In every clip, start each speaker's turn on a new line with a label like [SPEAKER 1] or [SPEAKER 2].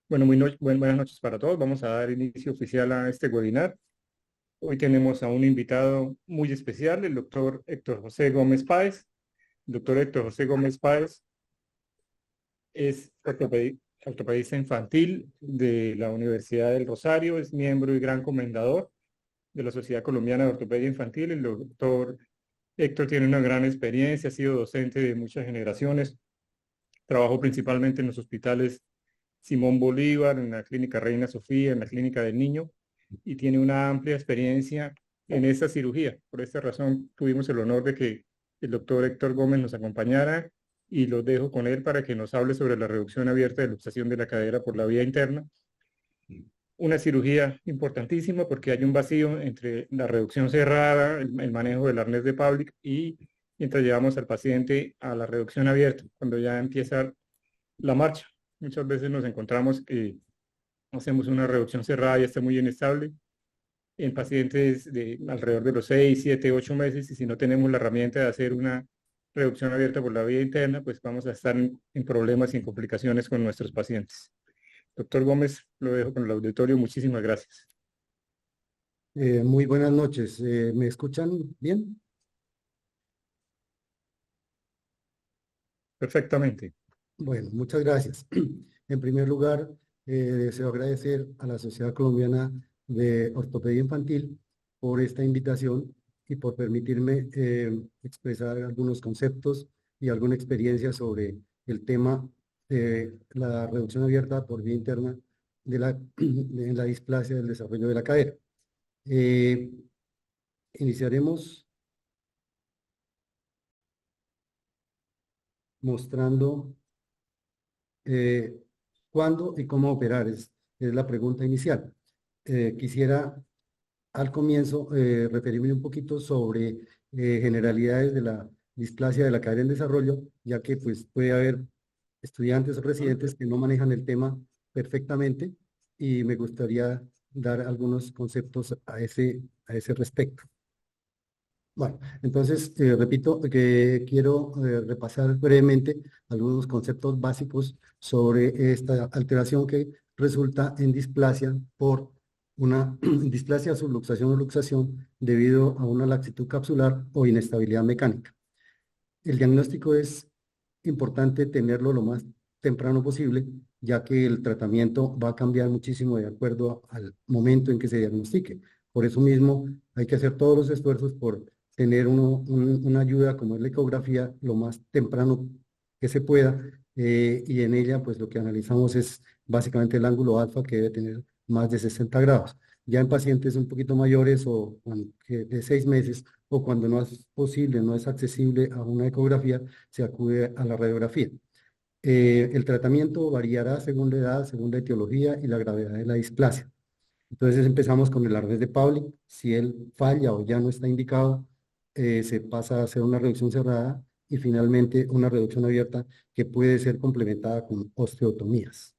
[SPEAKER 1] Bueno, buenas noches para todos. Vamos a dar inicio oficial a este webinar. Hoy tenemos a un invitado muy especial, el doctor Héctor José Gómez Páez. El doctor Héctor José Gómez Páez es ortopedista infantil de la Universidad del Rosario, es miembro y gran comendador de la Sociedad Colombiana de Ortopedia Infantil. El doctor Héctor tiene una gran experiencia, ha sido docente de muchas generaciones, trabajó principalmente en los hospitales Simón Bolívar, en la Clínica Reina Sofía, en la Clínica del Niño, y tiene una amplia experiencia en esta cirugía. Por esta razón tuvimos el honor de que el doctor Héctor Gómez nos acompañara y los dejo con él para que nos hable sobre la reducción abierta de luxación de la cadera por la vía interna. Una cirugía importantísima porque hay un vacío entre la reducción cerrada, el manejo del arnés de Pavlik y mientras llevamos al paciente a la reducción abierta, cuando ya empieza la marcha. Muchas veces nos encontramos que hacemos una reducción cerrada y está muy inestable en pacientes de alrededor de los 6, 7, 8 meses, y si no tenemos la herramienta de hacer una reducción abierta por la vía interna, pues vamos a estar en problemas y en complicaciones con nuestros pacientes. Doctor Gómez, lo dejo con el auditorio. Muchísimas gracias.
[SPEAKER 2] Muy buenas noches. ¿Me escuchan bien?
[SPEAKER 1] Perfectamente.
[SPEAKER 2] Bueno, muchas gracias. En primer lugar, deseo agradecer a la Sociedad Colombiana de Ortopedia Infantil por esta invitación y por permitirme expresar algunos conceptos y alguna experiencia sobre el tema de la reducción abierta por vía interna de la displasia del desarrollo de la cadera. Eh, Iniciaremos mostrando eh, cuándo y cómo operar, es la pregunta inicial. Quisiera al comienzo referirme un poquito sobre generalidades de la displasia de la cadera en desarrollo, ya que pues puede haber estudiantes o residentes que no manejan el tema perfectamente y me gustaría dar algunos conceptos a ese respecto. Bueno, entonces repito que quiero repasar brevemente algunos conceptos básicos sobre esta alteración que resulta en displasia por una displasia, subluxación o luxación debido a una laxitud capsular o inestabilidad mecánica. El diagnóstico es importante tenerlo lo más temprano posible, ya que el tratamiento va a cambiar muchísimo de acuerdo al momento en que se diagnostique. Por eso mismo hay que hacer todos los esfuerzos por tener una ayuda como es la ecografía lo más temprano que se pueda, y en ella pues lo que analizamos es básicamente el ángulo alfa, que debe tener más de 60 grados. Ya en pacientes un poquito mayores de 6 meses, o cuando no es posible, no es accesible a una ecografía, se acude a la radiografía. El tratamiento variará según la edad, según la etiología y la gravedad de la displasia. Entonces empezamos con el arnés de Pauling. Si él falla o ya no está indicado, se pasa a hacer una reducción cerrada y finalmente una reducción abierta que puede ser complementada con osteotomías.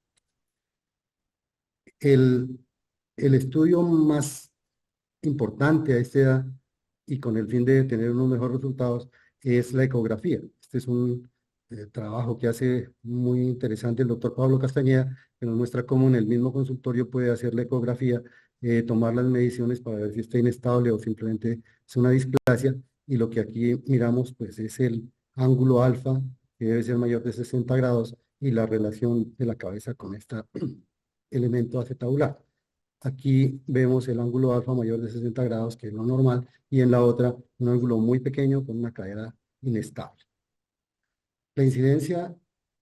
[SPEAKER 2] El, el estudio más importante a esta edad y con el fin de tener unos mejores resultados es la ecografía. Este es un trabajo que hace muy interesante el doctor Pablo Castañeda, que nos muestra cómo en el mismo consultorio puede hacer la ecografía, tomar las mediciones para ver si está inestable o simplemente es una displasia, y lo que aquí miramos pues es el ángulo alfa, que debe ser mayor de 60 grados, y la relación de la cabeza con este elemento acetabular. Aquí vemos el ángulo alfa mayor de 60 grados, que es lo normal, y en la otra un ángulo muy pequeño con una cadera inestable. La incidencia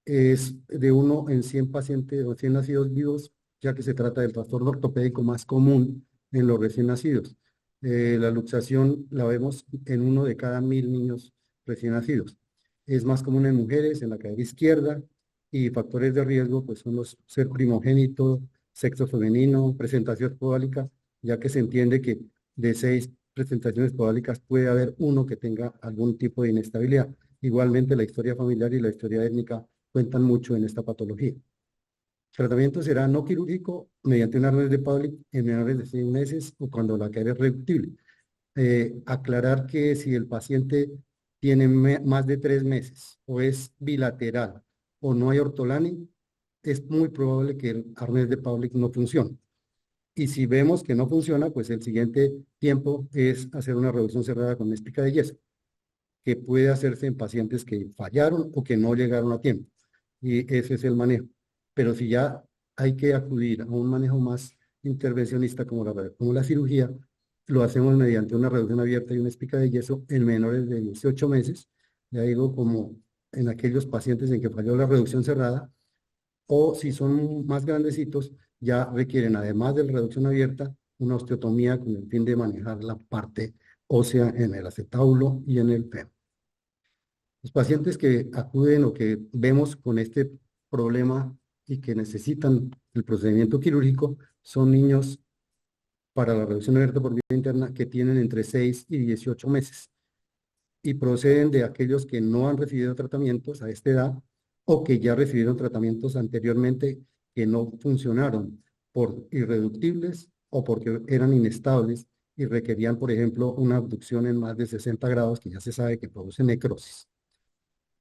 [SPEAKER 2] es de 1 en 100 pacientes o 100 nacidos vivos, ya que se trata del trastorno ortopédico más común en los recién nacidos. La luxación la vemos en 1 de cada 1000 niños recién nacidos. Es más común en mujeres, en la cadera izquierda, y factores de riesgo pues son los ser primogénito, sexo femenino, presentación podálica, ya que se entiende que de 6 presentaciones podálicas puede haber 1 que tenga algún tipo de inestabilidad. Igualmente, la historia familiar y la historia étnica cuentan mucho en esta patología. El tratamiento será no quirúrgico mediante un arnés de Pavlik en menores de 6 meses o cuando la cadera es reductible. Aclarar que si el paciente tiene más de 3 meses o es bilateral o no hay ortolani, es muy probable que el arnés de Pauling no funcione. Y si vemos que no funciona, pues el siguiente tiempo es hacer una reducción cerrada con espica de yeso, que puede hacerse en pacientes que fallaron o que no llegaron a tiempo. Y ese es el manejo. Pero si ya hay que acudir a un manejo más intervencionista como la cirugía, lo hacemos mediante una reducción abierta y una espica de yeso en menores de 18 meses. Ya digo, como en aquellos pacientes en que falló la reducción cerrada, o si son más grandecitos, ya requieren, además de la reducción abierta, una osteotomía con el fin de manejar la parte ósea en el acetábulo y en el fémur. Los pacientes que acuden o que vemos con este problema y que necesitan el procedimiento quirúrgico son niños para la reducción abierta por vía interna que tienen entre 6 y 18 meses y proceden de aquellos que no han recibido tratamientos a esta edad o que ya recibieron tratamientos anteriormente que no funcionaron por irreductibles o porque eran inestables y requerían, por ejemplo, una abducción en más de 60 grados, que ya se sabe que produce necrosis.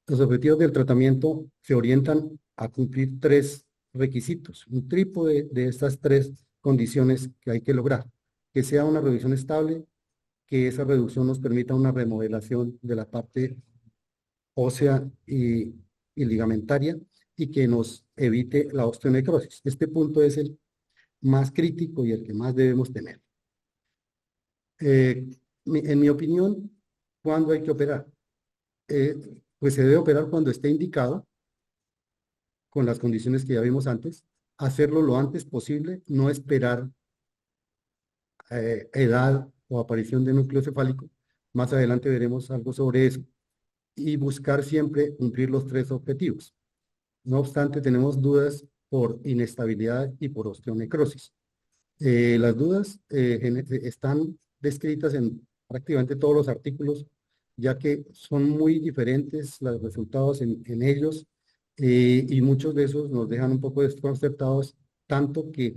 [SPEAKER 2] Los objetivos del tratamiento se orientan a cumplir 3 requisitos, un trípode de estas 3 condiciones que hay que lograr: que sea una reducción estable, que esa reducción nos permita una remodelación de la parte ósea y ligamentaria y que nos evite la osteonecrosis. Este punto es el más crítico y el que más debemos tener. En mi opinión, ¿cuándo hay que operar? Pues se debe operar cuando esté indicado, con las condiciones que ya vimos antes, hacerlo lo antes posible, no esperar edad o aparición de núcleo cefálico. Más adelante veremos algo sobre eso. Y buscar siempre cumplir los 3 objetivos. No obstante, tenemos dudas por inestabilidad y por osteonecrosis. Las dudas están descritas en prácticamente todos los artículos, ya que son muy diferentes los resultados en ellos, y muchos de esos nos dejan un poco desconcertados, tanto que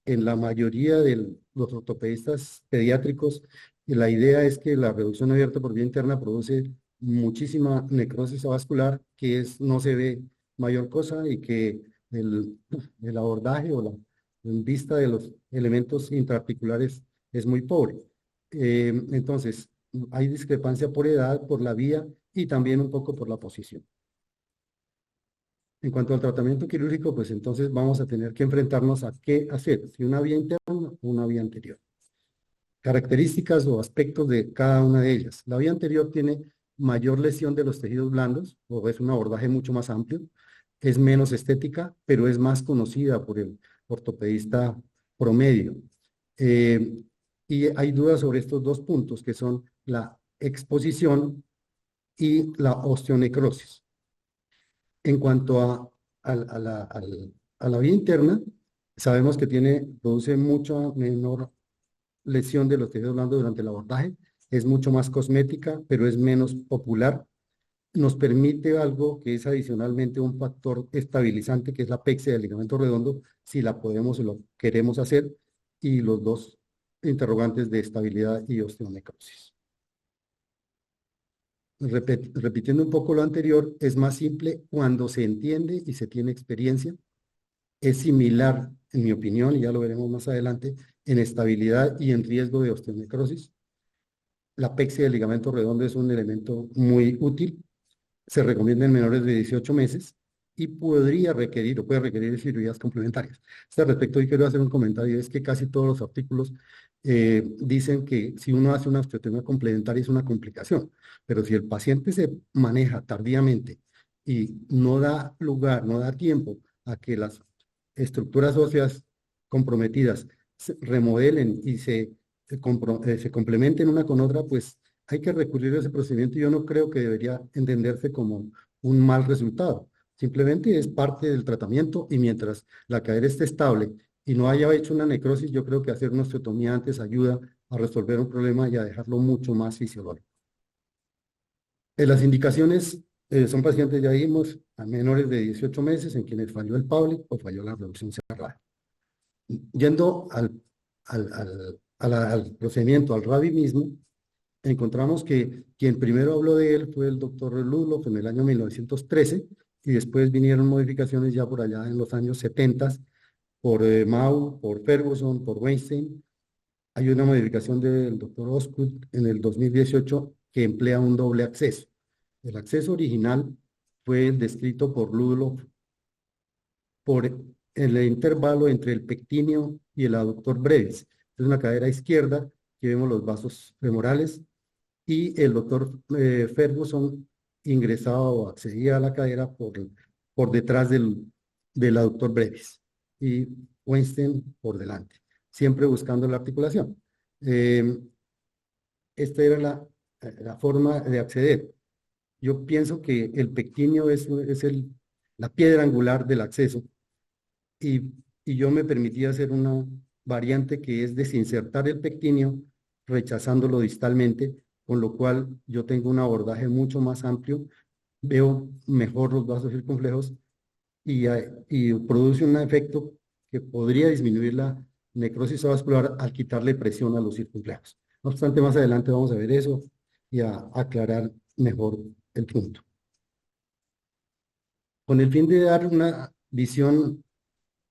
[SPEAKER 2] en la mayoría de los ortopedistas pediátricos, la idea es que la reducción abierta por vía interna produce muchísima necrosis vascular, no se ve mayor cosa, y que el abordaje o la en vista de los elementos intraarticulares es muy pobre. Entonces, hay discrepancia por edad, por la vía y también un poco por la posición. En cuanto al tratamiento quirúrgico, pues entonces vamos a tener que enfrentarnos a qué hacer, si una vía interna o una vía anterior. Características o aspectos de cada una de ellas. La vía anterior tiene mayor lesión de los tejidos blandos, o es un abordaje mucho más amplio, es menos estética, pero es más conocida por el ortopedista promedio. Y hay dudas sobre estos 2 puntos, que son la exposición y la osteonecrosis. En cuanto a la vía interna, sabemos que produce mucha menor lesión de los tejidos blandos durante el abordaje, es mucho más cosmética, pero es menos popular. Nos permite algo que es adicionalmente un factor estabilizante, que es la pexia del ligamento redondo, si la podemos o lo queremos hacer, y los 2 interrogantes de estabilidad y osteonecrosis. Repitiendo un poco lo anterior, es más simple cuando se entiende y se tiene experiencia. Es similar, en mi opinión, y ya lo veremos más adelante, en estabilidad y en riesgo de osteonecrosis. La pexia del ligamento redondo es un elemento muy útil. Se recomienda en menores de 18 meses y podría requerir o puede requerir cirugías complementarias. Al respecto, hoy quiero hacer un comentario: es que casi todos los artículos dicen que si uno hace una osteotomía complementaria es una complicación, pero si el paciente se maneja tardíamente y no da lugar, no da tiempo a que las estructuras óseas comprometidas se remodelen y se complementen una con otra, pues hay que recurrir a ese procedimiento. Yo no creo que debería entenderse como un mal resultado. Simplemente es parte del tratamiento, y mientras la cadera esté estable y no haya hecho una necrosis, yo creo que hacer una osteotomía antes ayuda a resolver un problema y a dejarlo mucho más fisiológico. Las indicaciones son pacientes, ya vimos, a menores de 18 meses en quienes falló el Pauling o falló la reducción cerrada. Yendo al procedimiento, al RAVI mismo, encontramos que quien primero habló de él fue el doctor Ludloff en el año 1913, y después vinieron modificaciones ya por allá en los años 70 por Mau, por Ferguson, por Weinstein. Hay una modificación del doctor Osgood en el 2018 que emplea un doble acceso. El acceso original fue descrito por Ludlow por el intervalo entre el pectíneo y el aductor brevis. Es una cadera izquierda, que vemos los vasos femorales, y el doctor Ferguson ingresaba o accedía a la cadera por detrás del aductor brevis y Weinstein por delante, siempre buscando la articulación. Esta era la forma de acceder. Yo pienso que el pectíneo es la piedra angular del acceso y, y yo me permití hacer una variante que es desinsertar el pectíneo rechazándolo distalmente, con lo cual yo tengo un abordaje mucho más amplio, veo mejor los vasos circunflejos y produce un efecto que podría disminuir la necrosis vascular al quitarle presión a los circunflejos. No obstante, más adelante vamos a ver eso y a aclarar mejor el punto. Con el fin de dar una visión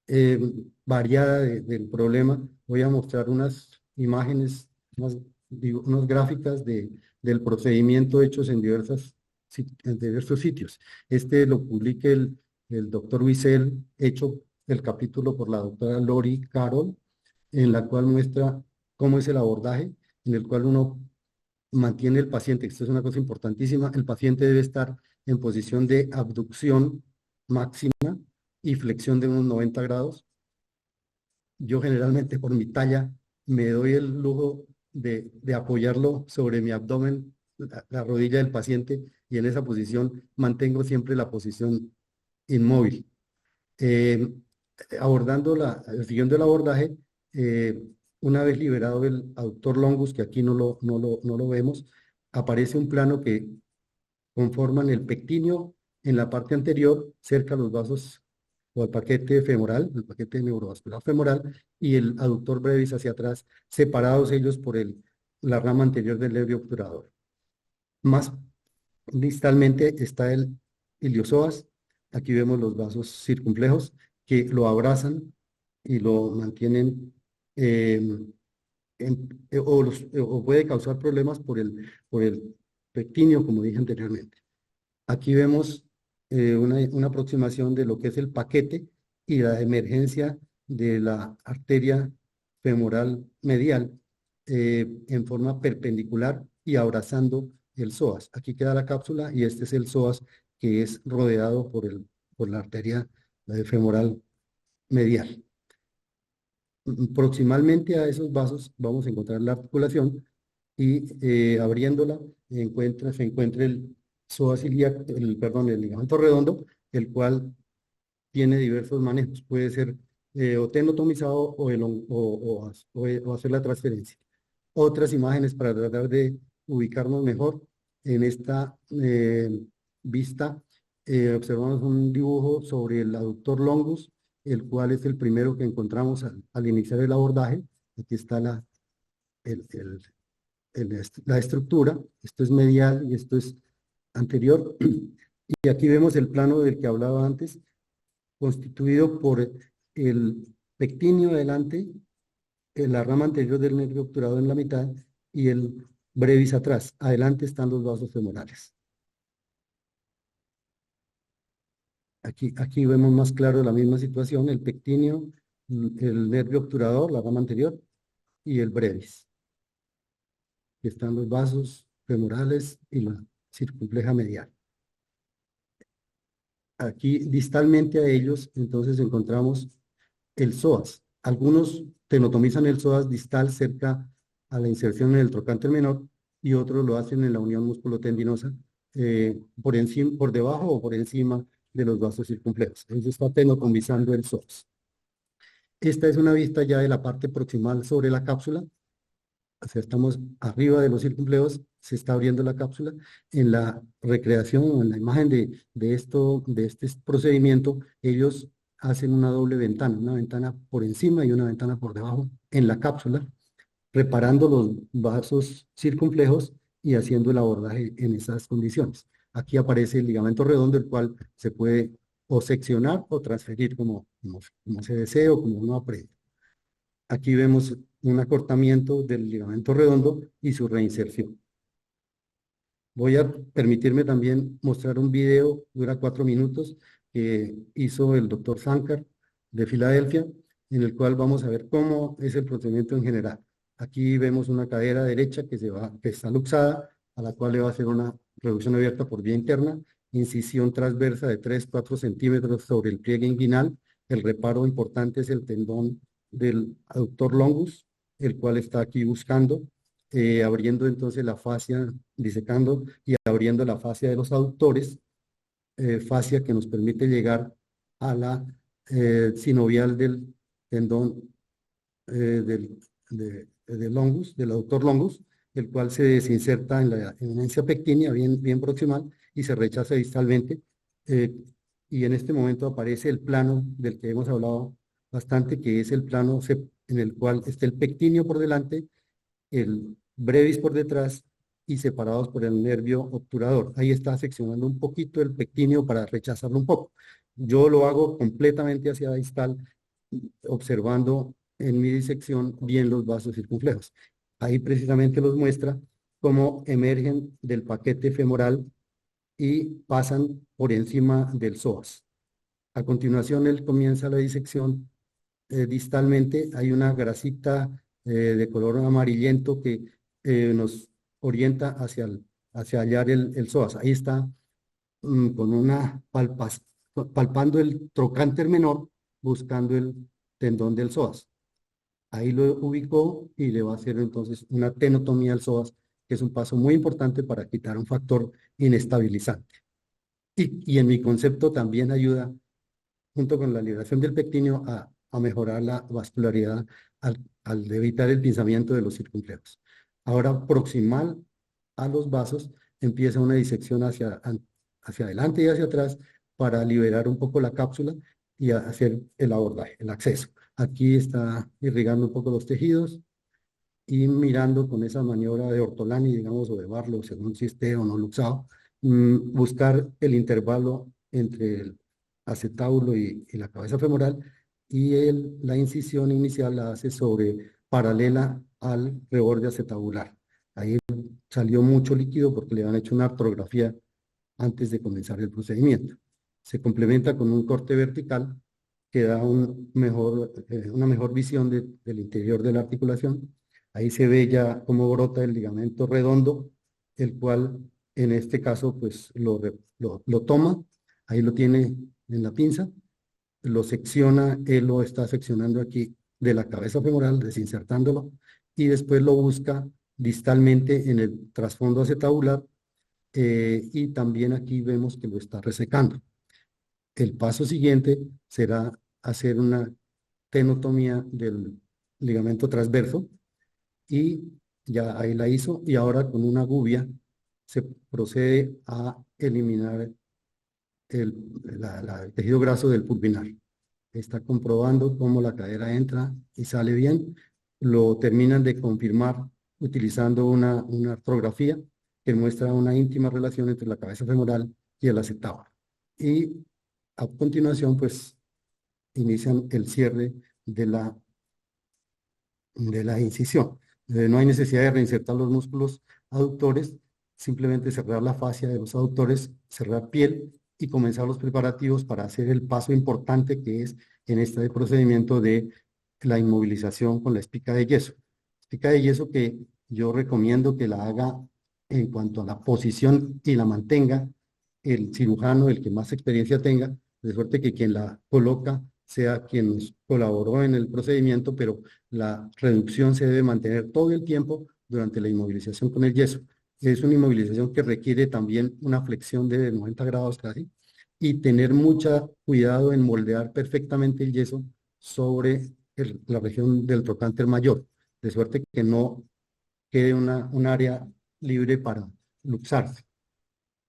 [SPEAKER 2] eh, variada del problema, voy a mostrar unas imágenes, unas gráficas del procedimiento hechos en en diversos sitios. Este lo publica el doctor Wiesel, hecho el capítulo por la doctora Lori Carroll, en la cual muestra cómo es el abordaje, en el cual uno mantiene el paciente, esto es una cosa importantísima, el paciente debe estar en posición de abducción máxima y flexión de unos 90 grados. Yo generalmente por mi talla me doy el lujo de apoyarlo sobre mi abdomen, la rodilla del paciente, y en esa posición mantengo siempre la posición inmóvil. Eh, siguiendo el abordaje, eh, una vez liberado el aductor longus, que aquí no lo vemos, aparece un plano que conforman el pectíneo en la parte anterior, cerca a los vasos o al paquete femoral, el paquete neurovascular femoral, y el aductor brevis hacia atrás, separados ellos por la rama anterior del nervio obturador. Más distalmente está el iliosoas. Aquí vemos los vasos circunflejos que lo abrazan y lo mantienen o puede causar problemas por el pectíneo, como dije anteriormente. Aquí vemos una aproximación de lo que es el paquete y la emergencia de la arteria femoral medial en forma perpendicular y abrazando el psoas. Aquí queda la cápsula y este es el psoas que es rodeado por la arteria femoral medial. Proximalmente a esos vasos vamos a encontrar la articulación y abriéndola se encuentra el psoas ilíaco, el ligamento redondo, el cual tiene diversos manejos. Puede ser o tenotomizado o hacer la transferencia. Otras imágenes para tratar de ubicarnos mejor en esta vista. Observamos un dibujo sobre el aductor longus, el cual es el primero que encontramos al iniciar el abordaje. Aquí está el, el, la estructura. Esto es medial y esto es anterior. Y aquí vemos el plano del que hablaba antes, constituido por el pectíneo adelante, la rama anterior del nervio obturado en la mitad y el brevis atrás. Adelante están los vasos femorales. Aquí vemos más claro la misma situación, el pectíneo, el nervio obturador, la rama anterior, y el brevis. Aquí están los vasos femorales y la circunfleja medial. Aquí distalmente a ellos, entonces encontramos el psoas. Algunos tenotomizan el psoas distal cerca a la inserción en el trocánter menor y otros lo hacen en la unión musculotendinosa por encima, por debajo o por encima de los vasos circunflejos. Eso está tenotomizando el psoas. Esta es una vista ya de la parte proximal sobre la cápsula. O sea, estamos arriba de los circunflejos, se está abriendo la cápsula. En la recreación o en la imagen de este procedimiento, ellos hacen una doble ventana, una ventana por encima y una ventana por debajo en la cápsula, reparando los vasos circunflejos y haciendo el abordaje en esas condiciones. Aquí aparece el ligamento redondo, el cual se puede o seccionar o transferir como se desee o como uno aprende. Aquí vemos un acortamiento del ligamento redondo y su reinserción. Voy a permitirme también mostrar un video, dura 4 minutos, que hizo el doctor Sankar de Filadelfia, en el cual vamos a ver cómo es el procedimiento en general. Aquí vemos una cadera derecha que está luxada, a la cual le va a hacer una reducción abierta por vía interna, incisión transversa de 3-4 centímetros sobre el pliegue inguinal. El reparo importante es el tendón del aductor longus, el cual está aquí buscando, abriendo entonces la fascia, disecando y abriendo la fascia de los aductores, fascia que nos permite llegar a la sinovial del tendón del longus, del aductor longus, el cual se desinserta en la eminencia pectínea, bien proximal, y se rechaza distalmente. Y en este momento aparece el plano del que hemos hablado bastante, que es el plano en el cual está el pectíneo por delante, el brevis por detrás y separados por el nervio obturador. Ahí está seccionando un poquito el pectíneo para rechazarlo un poco. Yo lo hago completamente hacia distal, observando en mi disección bien los vasos circunflejos. Ahí precisamente los muestra cómo emergen del paquete femoral y pasan por encima del psoas. A continuación, él comienza la disección distalmente. Hay una grasita de color amarillento que nos orienta hacia hallar el psoas. Ahí está con una palpando el trocánter menor, buscando el tendón del psoas. Ahí lo ubicó y le va a hacer entonces una tenotomía al psoas, que es un paso muy importante para quitar un factor inestabilizante. Y en mi concepto también ayuda, junto con la liberación del pectíneo, a mejorar la vascularidad al evitar el pinzamiento de los circunflejos. Ahora, proximal a los vasos, empieza una disección hacia adelante y hacia atrás para liberar un poco la cápsula y hacer el abordaje, el acceso. Aquí está irrigando un poco los tejidos y mirando con esa maniobra de Ortolani, digamos, o de Barlow, según si esté o no luxado, buscar el intervalo entre el acetábulo y la cabeza femoral, y la incisión inicial la hace paralela al reborde acetabular. Ahí salió mucho líquido porque le han hecho una artrografía antes de comenzar el procedimiento. Se complementa con un corte vertical que da una mejor visión del interior de la articulación. Ahí se ve ya cómo brota el ligamento redondo, el cual en este caso pues lo toma, ahí lo tiene en la pinza, lo secciona, él lo está seccionando aquí de la cabeza femoral, desinsertándolo, y después lo busca distalmente en el trasfondo acetabular, y también aquí vemos que lo está resecando. El paso siguiente será hacer una tenotomía del ligamento transverso, y ya ahí la hizo, y ahora con una gubia se procede a eliminar el tejido graso del pulvinar. Está comprobando cómo la cadera entra y sale bien. Lo terminan de confirmar utilizando una artrografía que muestra una íntima relación entre la cabeza femoral y el acetábulo. Y a continuación, pues, inician el cierre de la incisión. No hay necesidad de reinsertar los músculos aductores, simplemente cerrar la fascia de los aductores, cerrar piel y comenzar los preparativos para hacer el paso importante que es en este procedimiento de la inmovilización con la espica de yeso. Espica de yeso que yo recomiendo que la haga en cuanto a la posición y la mantenga el cirujano, el que más experiencia tenga, de suerte que quien la coloca sea quien nos colaboró en el procedimiento, pero la reducción se debe mantener todo el tiempo durante la inmovilización con el yeso. Es una inmovilización que requiere también una flexión de 90 grados casi, y tener mucho cuidado en moldear perfectamente el yeso sobre la región del trocánter mayor, de suerte que no quede un área libre para luxarse.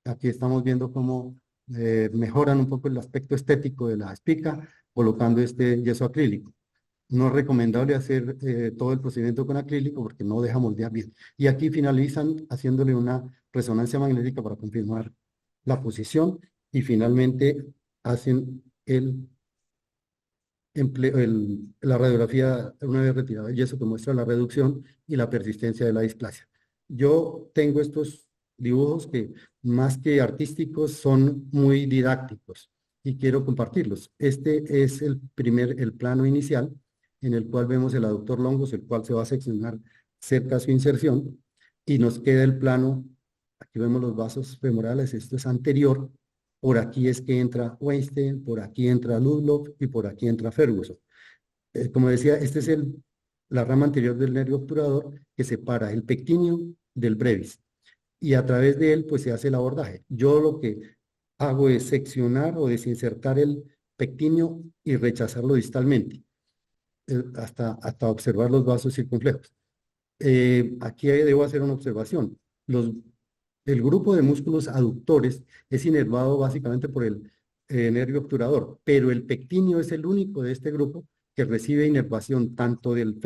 [SPEAKER 2] Aquí estamos viendo cómo mejoran un poco el aspecto estético de la espica colocando este yeso acrílico. No es recomendable hacer todo el procedimiento con acrílico porque no deja moldear bien. Y aquí finalizan haciéndole una resonancia magnética para confirmar la posición y finalmente hacen la radiografía una vez retirado el yeso que muestra la reducción y la persistencia de la displasia. Yo tengo estos dibujos que más que artísticos son muy didácticos y quiero compartirlos. Este es el plano inicial en el cual vemos el aductor longus, el cual se va a seccionar cerca a su inserción y nos queda el plano, aquí vemos los vasos femorales, esto es anterior, por aquí es que entra Weinstein, por aquí entra Ludlow y por aquí entra Ferguson. Como decía, este es la rama anterior del nervio obturador que separa el pectíneo del brevis y a través de él pues se hace el abordaje. Yo lo que hago es seccionar o desinsertar el pectíneo y rechazarlo distalmente hasta observar los vasos circunflejos. Aquí debo hacer una observación. El grupo de músculos aductores es inervado básicamente por el nervio obturador, pero el pectíneo es el único de este grupo que recibe inervación tanto del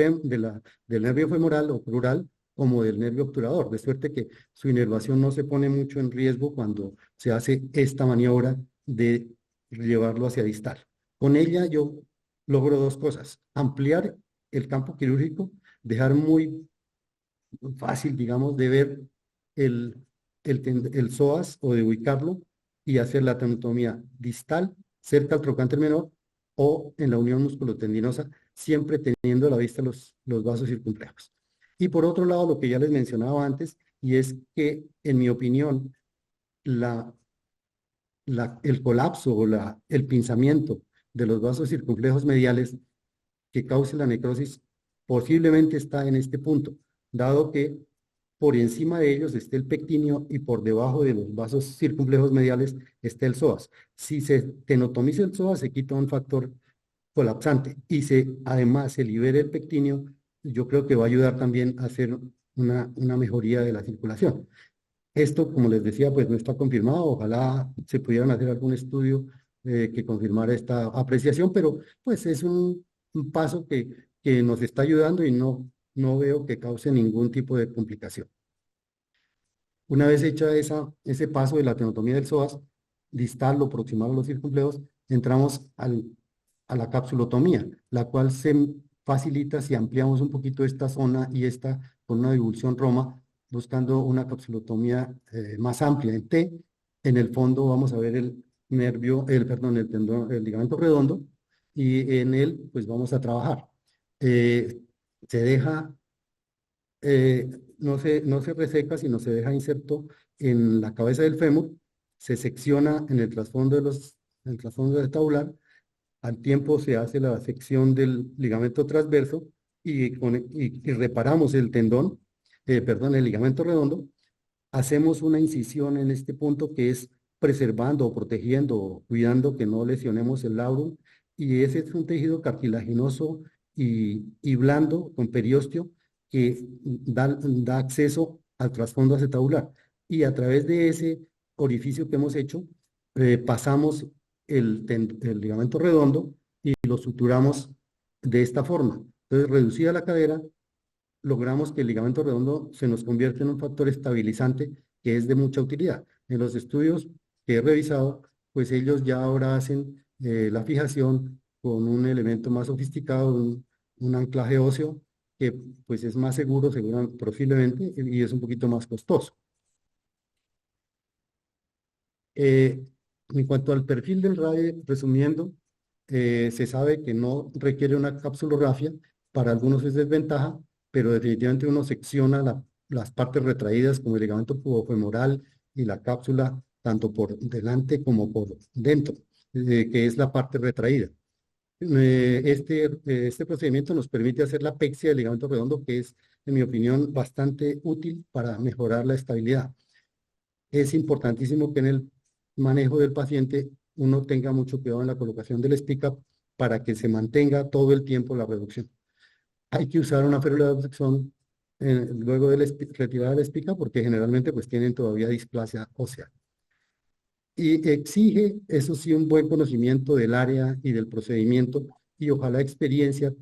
[SPEAKER 2] nervio femoral o crural como del nervio obturador, de suerte que su inervación no se pone mucho en riesgo cuando se hace esta maniobra de llevarlo hacia distal. Con ella yo logro dos cosas: ampliar el campo quirúrgico, dejar muy fácil, digamos, de ver el psoas o de ubicarlo y hacer la tenotomía distal cerca al trocánter menor o en la unión musculotendinosa, siempre teniendo a la vista los vasos circunflejos. Y por otro lado, lo que ya les mencionaba antes, y es que, en mi opinión, el colapso o el pinzamiento de los vasos circunflejos mediales que cause la necrosis posiblemente está en este punto, dado que por encima de ellos está el pectíneo y por debajo de los vasos circunflejos mediales está el psoas. Si se tenotomiza el psoas, se quita un factor colapsante y además se libera el pectíneo, yo creo que va a ayudar también a hacer una mejoría de la circulación. Esto, como les decía, pues no está confirmado. Ojalá se pudieran hacer algún estudio que confirmara esta apreciación, pero pues es un paso que nos está ayudando y no veo que cause ningún tipo de complicación. Una vez hecha ese paso de la tenotomía del psoas, distal o proximal a los circunflejos, entramos a la capsulotomía, la cual se facilita si ampliamos un poquito esta zona y esta con una divulsión Roma, buscando una capsulotomía más amplia. En T, en el fondo vamos a ver el tendón, el ligamento redondo, y en él pues vamos a trabajar. Se deja no se reseca, sino se deja inserto en la cabeza del fémur, se secciona en el trasfondo en el trasfondo del tabular, al tiempo se hace la sección del ligamento transverso y reparamos el tendón, el ligamento redondo, hacemos una incisión en este punto que es preservando o protegiendo o cuidando que no lesionemos el labrum, y ese es un tejido cartilaginoso y blando con periósteo que da acceso al trasfondo acetabular. Y a través de ese orificio que hemos hecho, pasamos el ligamento redondo y lo suturamos de esta forma. Entonces, reducida la cadera, logramos que el ligamento redondo se nos convierta en un factor estabilizante que es de mucha utilidad. En los estudios que he revisado, pues ellos ya ahora hacen la fijación con un elemento más sofisticado, un anclaje óseo, que pues es más seguro, posiblemente, y es un poquito más costoso. En cuanto al perfil del RAE, resumiendo, se sabe que no requiere una capsulografia, para algunos es desventaja, pero definitivamente uno secciona las partes retraídas como el ligamento pubofemoral y la cápsula, tanto por delante como por dentro, que es la parte retraída. Este procedimiento nos permite hacer la pexia del ligamento redondo, que es, en mi opinión, bastante útil para mejorar la estabilidad. Es importantísimo que en el manejo del paciente uno tenga mucho cuidado en la colocación del SpeakUp para que se mantenga todo el tiempo la reducción. Hay que usar una férula de abducción luego de retirar el SpeakUp, porque generalmente pues tienen todavía displasia ósea. Y exige, eso sí, un buen conocimiento del área y del procedimiento y ojalá experiencia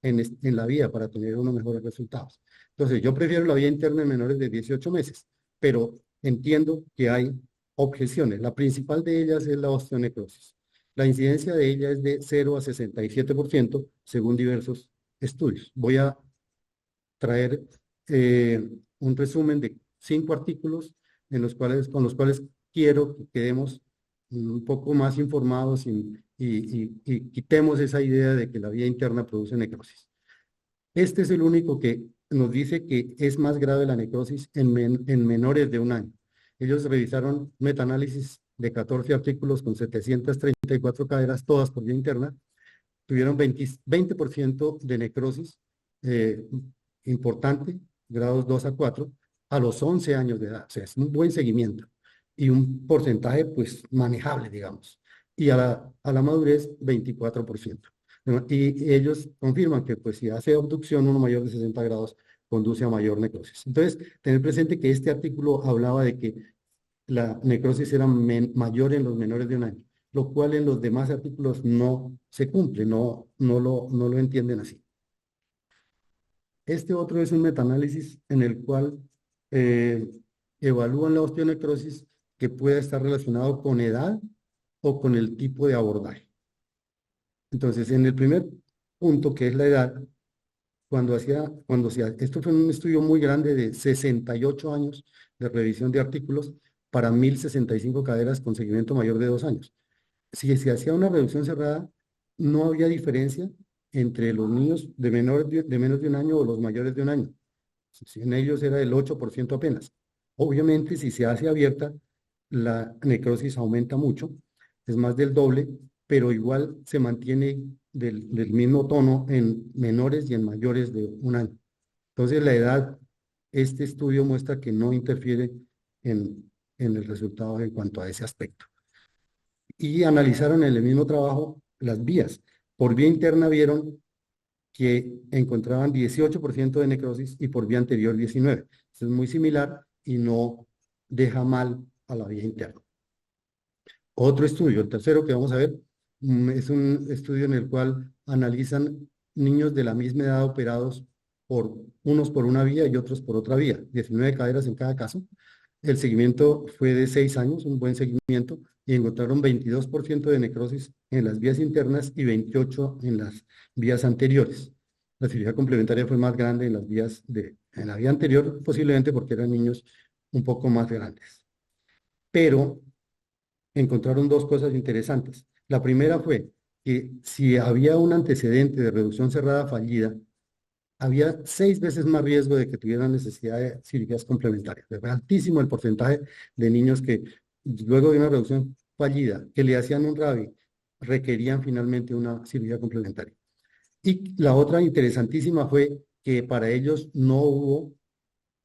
[SPEAKER 2] en la vía para tener unos mejores resultados. Entonces, yo prefiero la vía interna en menores de 18 meses, pero entiendo que hay objeciones. La principal de ellas es la osteonecrosis. La incidencia de ella es de 0 a 67% según diversos estudios. Voy a traer un resumen de 5 artículos con los cuales quiero que quedemos un poco más informados y quitemos esa idea de que la vía interna produce necrosis. Este es el único que nos dice que es más grave la necrosis en menores de un año. Ellos revisaron un metaanálisis de 14 artículos con 734 caderas, todas por vía interna. Tuvieron 20% de necrosis eh, importante, grados 2 a 4, a los 11 años de edad. O sea, es un buen seguimiento y un porcentaje pues manejable, digamos. Y a la madurez, 24%. Y ellos confirman que pues si hace obducción uno mayor de 60 grados conduce a mayor necrosis. Entonces, tener presente que este artículo hablaba de que la necrosis era mayor en los menores de un año, lo cual en los demás artículos no se cumple, no lo entienden así. Este otro es un metaanálisis en el cual eh, evalúan la osteonecrosis que pueda estar relacionado con edad o con el tipo de abordaje. Entonces, en el primer punto, que es la edad, esto fue un estudio muy grande de 68 años de revisión de artículos para 1065 caderas con seguimiento mayor de 2 años. Si se hacía una reducción cerrada, no había diferencia entre los niños de menos de un año o los mayores de un año. En ellos era el 8% apenas. Obviamente, si se hace abierta, la necrosis aumenta mucho, es más del doble, pero igual se mantiene del mismo tono en menores y en mayores de un año. Entonces, la edad, este estudio muestra que no interfiere en el resultado en cuanto a ese aspecto. Y analizaron en el mismo trabajo las vías. Por vía interna vieron que encontraban 18% de necrosis y por vía anterior 19%. Esto es muy similar y no deja mal a la vía interna. Otro estudio, el tercero que vamos a ver, es un estudio en el cual analizan niños de la misma edad operados unos por una vía y otros por otra vía, 19 caderas en cada caso. El seguimiento fue de 6 años, un buen seguimiento, y encontraron 22% de necrosis en las vías internas y 28% en las vías anteriores. La cirugía complementaria fue más grande en la vía anterior, posiblemente porque eran niños un poco más grandes. Pero encontraron dos cosas interesantes. La primera fue que si había un antecedente de reducción cerrada fallida, había 6 veces más riesgo de que tuvieran necesidad de cirugías complementarias. Fue altísimo el porcentaje de niños que luego de una reducción fallida, que le hacían un RAVI, requerían finalmente una cirugía complementaria. Y la otra interesantísima fue que para ellos no hubo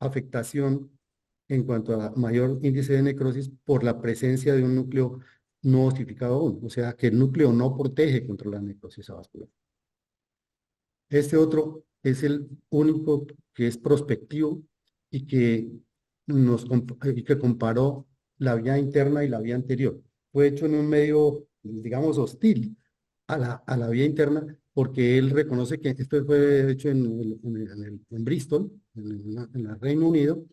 [SPEAKER 2] afectación en cuanto a mayor índice de necrosis por la presencia de un núcleo no osificado aún, o sea que el núcleo no protege contra la necrosis avascular. Este otro es el único que es prospectivo y que comparó la vía interna y la vía anterior. Fue hecho en un medio, digamos, hostil a la vía interna, porque él reconoce que esto fue hecho en Bristol, en el Reino Unido,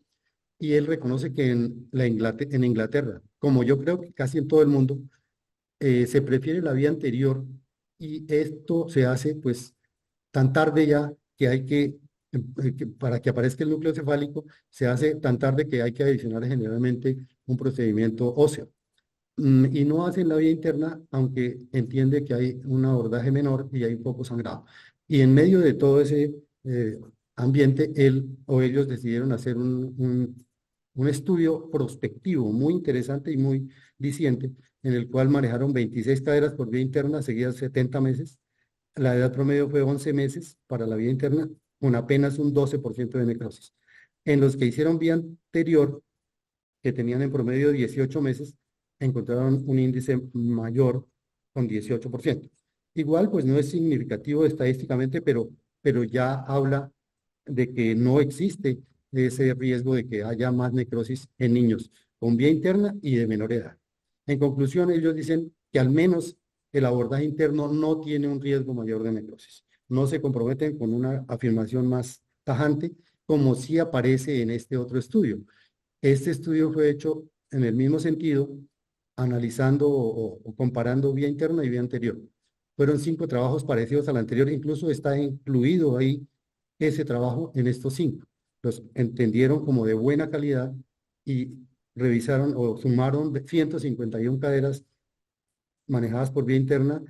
[SPEAKER 2] y él reconoce que en Inglaterra, como yo creo que casi en todo el mundo, se prefiere la vía anterior y esto se hace pues tan tarde ya que para que aparezca el núcleo cefálico, se hace tan tarde que hay que adicionar generalmente un procedimiento óseo. Y no hacen la vía interna, aunque entiende que hay un abordaje menor y hay poco sangrado. Y en medio de todo ese ambiente, él o ellos decidieron hacer un estudio prospectivo muy interesante y muy diciente, en el cual manejaron 26 caderas por vía interna, seguidas 70 meses. La edad promedio fue 11 meses para la vía interna, con apenas un 12% de necrosis. En los que hicieron vía anterior, que tenían en promedio 18 meses, encontraron un índice mayor con 18%. Igual, pues no es significativo estadísticamente, pero ya habla de que no existe ese riesgo de que haya más necrosis en niños con vía interna y de menor edad. En conclusión, ellos dicen que al menos el abordaje interno no tiene un riesgo mayor de necrosis. No se comprometen con una afirmación más tajante, como sí aparece en este otro estudio. Este estudio fue hecho en el mismo sentido, analizando o comparando vía interna y vía anterior. Fueron 5 trabajos parecidos al anterior, incluso está incluido ahí ese trabajo en estos 5. Los entendieron como de buena calidad y revisaron o sumaron 151 caderas manejadas por vía interna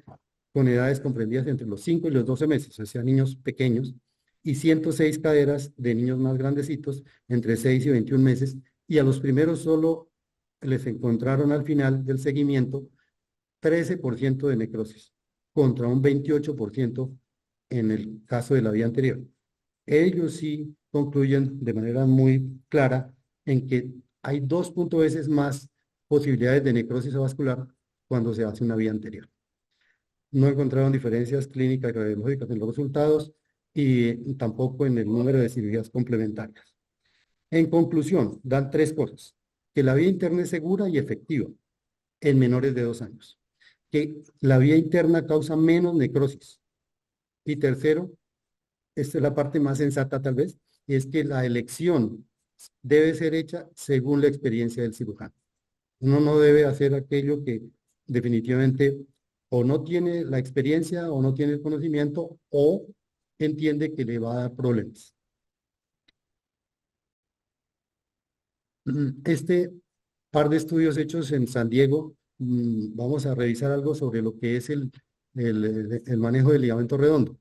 [SPEAKER 2] con edades comprendidas entre los 5 y los 12 meses, o sea, niños pequeños, y 106 caderas de niños más grandecitos, entre 6 y 21 meses, y a los primeros solo les encontraron al final del seguimiento 13% de necrosis, contra un 28% en el caso de la vía anterior. Ellos sí concluyen de manera muy clara en que hay 2 veces más posibilidades de necrosis vascular cuando se hace una vía anterior. No encontraron diferencias clínicas y radiológicas en los resultados y tampoco en el número de cirugías complementarias. En conclusión, dan 3 cosas: que la vía interna es segura y efectiva en menores de 2 años, que la vía interna causa menos necrosis, y tercero, esta es la parte más sensata tal vez, es que la elección debe ser hecha según la experiencia del cirujano. Uno no debe hacer aquello que definitivamente o no tiene la experiencia o no tiene el conocimiento o entiende que le va a dar problemas. Este par de estudios hechos en San Diego, vamos a revisar algo sobre lo que es el manejo del ligamento redondo.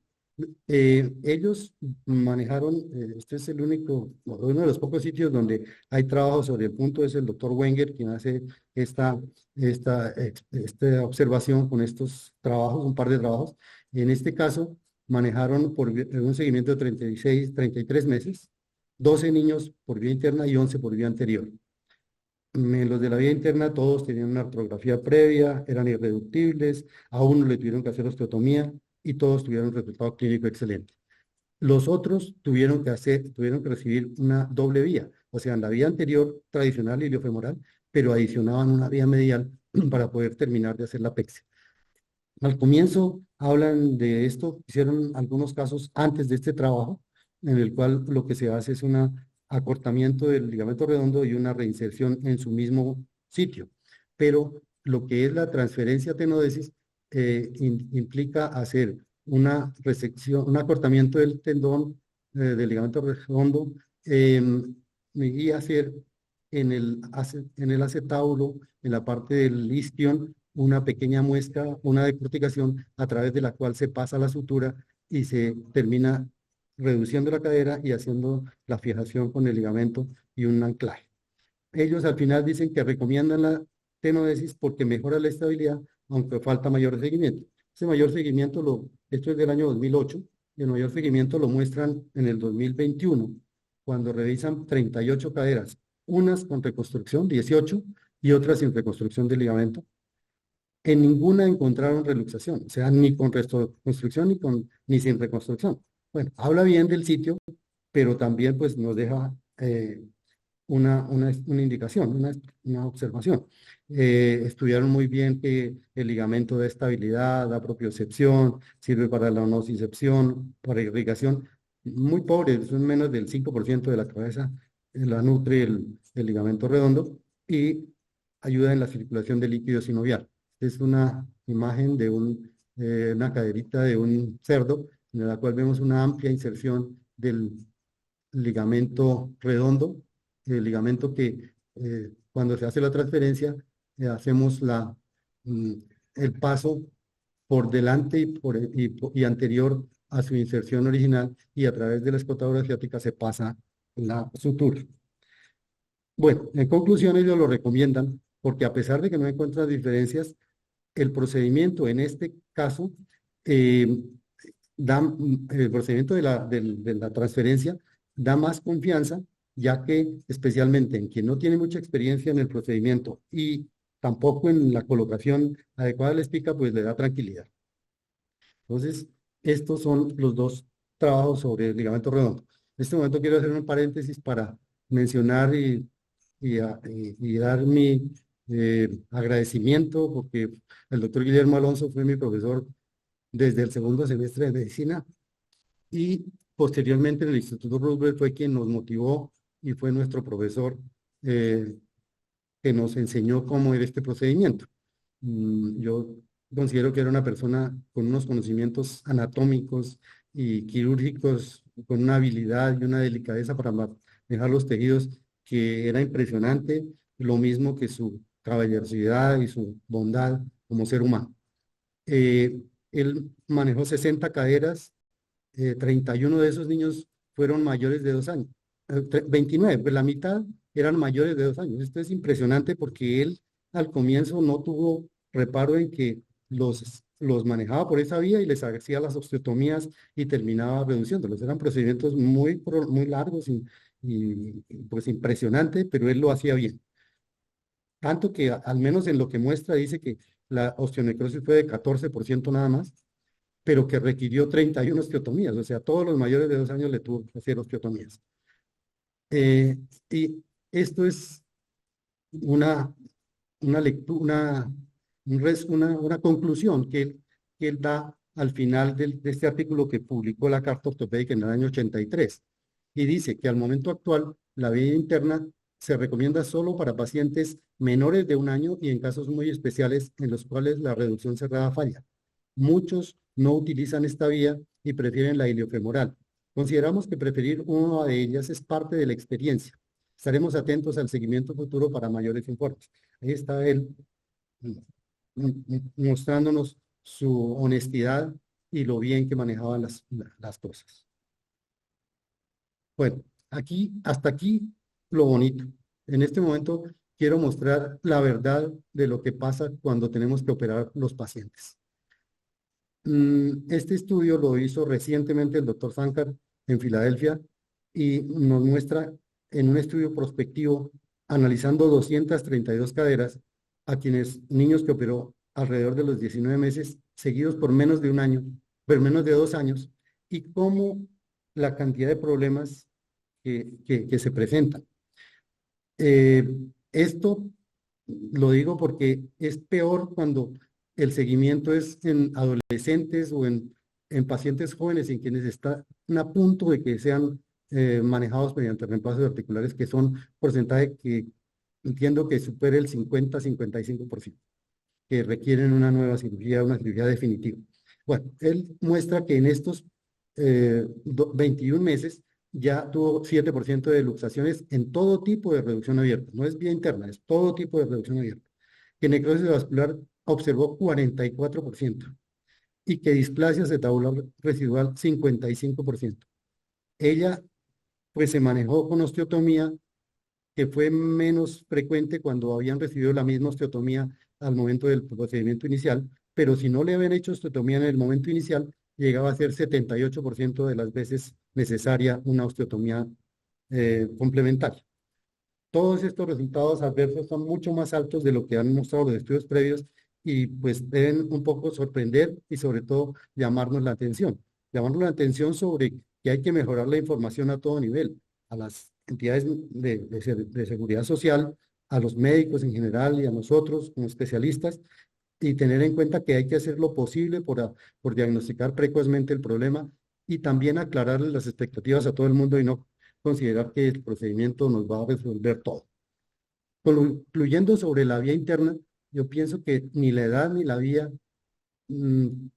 [SPEAKER 2] Ellos manejaron, este es el único, uno de los pocos sitios donde hay trabajo sobre el punto, es el doctor Wenger, quien hace esta observación con estos trabajos, un par de trabajos. En este caso, manejaron por un seguimiento de 33 meses, 12 niños por vía interna y 11 por vía anterior. Los de la vía interna todos tenían una artrografía previa, eran irreductibles, a uno le tuvieron que hacer osteotomía y todos tuvieron un resultado clínico excelente. Los otros tuvieron que recibir una doble vía, o sea, en la vía anterior tradicional iliofemoral, pero adicionaban una vía medial para poder terminar de hacer la pexia. Al comienzo hablan de esto, hicieron algunos casos antes de este trabajo, en el cual lo que se hace es un acortamiento del ligamento redondo y una reinserción en su mismo sitio. Pero lo que es la transferencia tenodesis implica hacer una resección, un acortamiento del tendón del ligamento redondo y hacer en el acetábulo, en la parte del isquion, una pequeña muesca, una decurticación a través de la cual se pasa la sutura y se termina reduciendo la cadera y haciendo la fijación con el ligamento y un anclaje. Ellos al final dicen que recomiendan la tenodesis porque mejora la estabilidad, aunque falta mayor seguimiento. Ese mayor seguimiento, esto es del año 2008, y el mayor seguimiento lo muestran en el 2021, cuando revisan 38 caderas, unas con reconstrucción, 18, y otras sin reconstrucción del ligamento. En ninguna encontraron reluxación, o sea, ni con reconstrucción ni sin reconstrucción. Bueno, habla bien del sitio, pero también pues nos deja una indicación, una observación. Estudiaron muy bien que el ligamento da estabilidad, da propiocepción, sirve para la nocicepción, para irrigación. Muy pobre, son menos del 5% de la cabeza, la nutre el ligamento redondo y ayuda en la circulación de líquido sinovial. Es una imagen de una caderita de un cerdo, en la cual vemos una amplia inserción del ligamento redondo, el ligamento que cuando se hace la transferencia, hacemos el paso por delante y anterior a su inserción original, y a través de la escotadura asiática se pasa la sutura. Bueno, en conclusión, ellos lo recomiendan porque a pesar de que no encuentran diferencias, el procedimiento en este caso, el procedimiento de la transferencia da más confianza, ya que especialmente en quien no tiene mucha experiencia en el procedimiento y tampoco en la colocación adecuada de la espica, pues le da tranquilidad. Entonces, estos son los 2 trabajos sobre el ligamento redondo. En este momento quiero hacer un paréntesis para mencionar y dar mi agradecimiento, porque el doctor Guillermo Alonso fue mi profesor desde el segundo semestre de medicina y posteriormente en el Instituto Roosevelt fue quien nos motivó y fue nuestro profesor que nos enseñó cómo era este procedimiento. Yo considero que era una persona con unos conocimientos anatómicos y quirúrgicos, con una habilidad y una delicadeza para manejar los tejidos que era impresionante, lo mismo que su caballerosidad y su bondad como ser humano. Él manejó 60 caderas, 31 de esos niños fueron mayores de 2 años, 29, pues la mitad eran mayores de 2 años. Esto es impresionante porque él al comienzo no tuvo reparo en que los manejaba por esa vía y les hacía las osteotomías y terminaba reduciéndolos. Eran procedimientos muy largos pues impresionante, pero él lo hacía bien. Tanto que al menos en lo que muestra dice que la osteonecrosis fue de 14% nada más, pero que requirió 31 osteotomías, o sea, todos los mayores de 2 años le tuvo que hacer osteotomías. Y esto es una lectura, una conclusión que él da al final de este artículo que publicó la Carta Ortopédica en el año 83. Y dice que al momento actual la vía interna se recomienda solo para pacientes menores de 1 año y en casos muy especiales en los cuales la reducción cerrada falla. Muchos no utilizan esta vía y prefieren la iliofemoral. Consideramos que preferir una de ellas es parte de la experiencia. Estaremos atentos al seguimiento futuro para mayores informes. Ahí está él mostrándonos su honestidad y lo bien que manejaban las cosas. Bueno, hasta aquí lo bonito. En este momento quiero mostrar la verdad de lo que pasa cuando tenemos que operar los pacientes. Este estudio lo hizo recientemente el doctor Sankar en Filadelfia y nos muestra en un estudio prospectivo analizando 232 caderas a quienes niños que operó alrededor de los 19 meses seguidos por menos de 1 año, pero menos de 2 años, y cómo la cantidad de problemas que se presentan. Esto lo digo porque es peor cuando el seguimiento es en adolescentes o en pacientes jóvenes en quienes están a punto de que sean manejados mediante reemplazos articulares, que son porcentaje que entiendo que supere el 50-55%, que requieren una nueva cirugía, una cirugía definitiva. Bueno, él muestra que en estos 21 meses ya tuvo 7% de luxaciones en todo tipo de reducción abierta. No es vía interna, es todo tipo de reducción abierta. Que necrosis vascular observó 44% y que displasia acetabular residual 55%. Ella pues se manejó con osteotomía, que fue menos frecuente cuando habían recibido la misma osteotomía al momento del procedimiento inicial, pero si no le habían hecho osteotomía en el momento inicial, llegaba a ser 78% de las veces necesaria una osteotomía complementaria. Todos estos resultados adversos son mucho más altos de lo que han mostrado los estudios previos y pues deben un poco sorprender y sobre todo llamarnos la atención. Llamarnos la atención sobre que hay que mejorar la información a todo nivel, a las entidades de seguridad social, a los médicos en general y a nosotros como especialistas, y tener en cuenta que hay que hacer lo posible por diagnosticar precozmente el problema y también aclarar las expectativas a todo el mundo y no considerar que el procedimiento nos va a resolver todo. Concluyendo sobre la vía interna, yo pienso que ni la edad ni la vía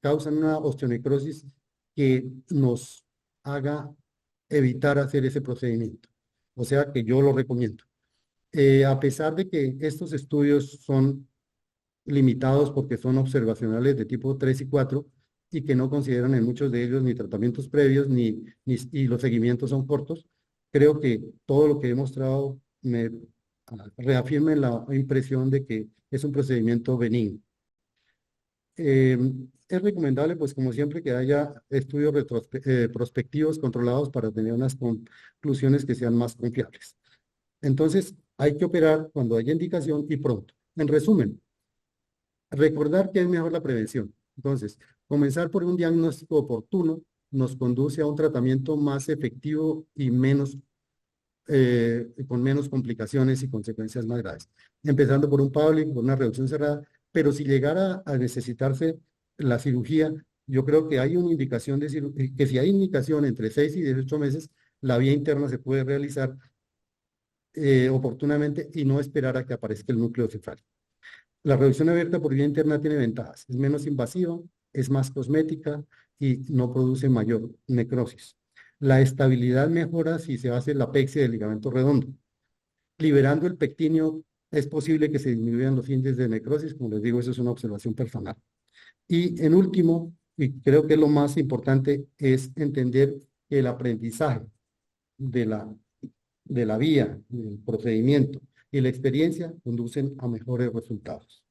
[SPEAKER 2] causan una osteonecrosis que nos haga evitar hacer ese procedimiento. O sea que yo lo recomiendo. A pesar de que estos estudios son limitados porque son observacionales de tipo 3 y 4 y que no consideran en muchos de ellos ni tratamientos previos y los seguimientos son cortos, creo que todo lo que he mostrado me reafirma la impresión de que es un procedimiento benigno. Es recomendable, pues como siempre, que haya estudios prospectivos controlados para tener unas conclusiones que sean más confiables. Entonces, hay que operar cuando haya indicación y pronto. En resumen, recordar que es mejor la prevención. Entonces, comenzar por un diagnóstico oportuno nos conduce a un tratamiento más efectivo y con menos complicaciones y consecuencias más graves. Empezando por un public, por una reducción cerrada, pero si llegara a necesitarse la cirugía, yo creo que hay una indicación que si hay indicación entre 6 y 18 meses, la vía interna se puede realizar oportunamente y no esperar a que aparezca el núcleo cefálico. La reducción abierta por vía interna tiene ventajas. Es menos invasiva, es más cosmética y no produce mayor necrosis. La estabilidad mejora si se hace la apexia del ligamento redondo. Liberando el pectíneo, es posible que se disminuyan los índices de necrosis. Como les digo, eso es una observación personal. Y en último, y creo que lo más importante, es entender que el aprendizaje de la vía, del procedimiento y la experiencia conducen a mejores resultados.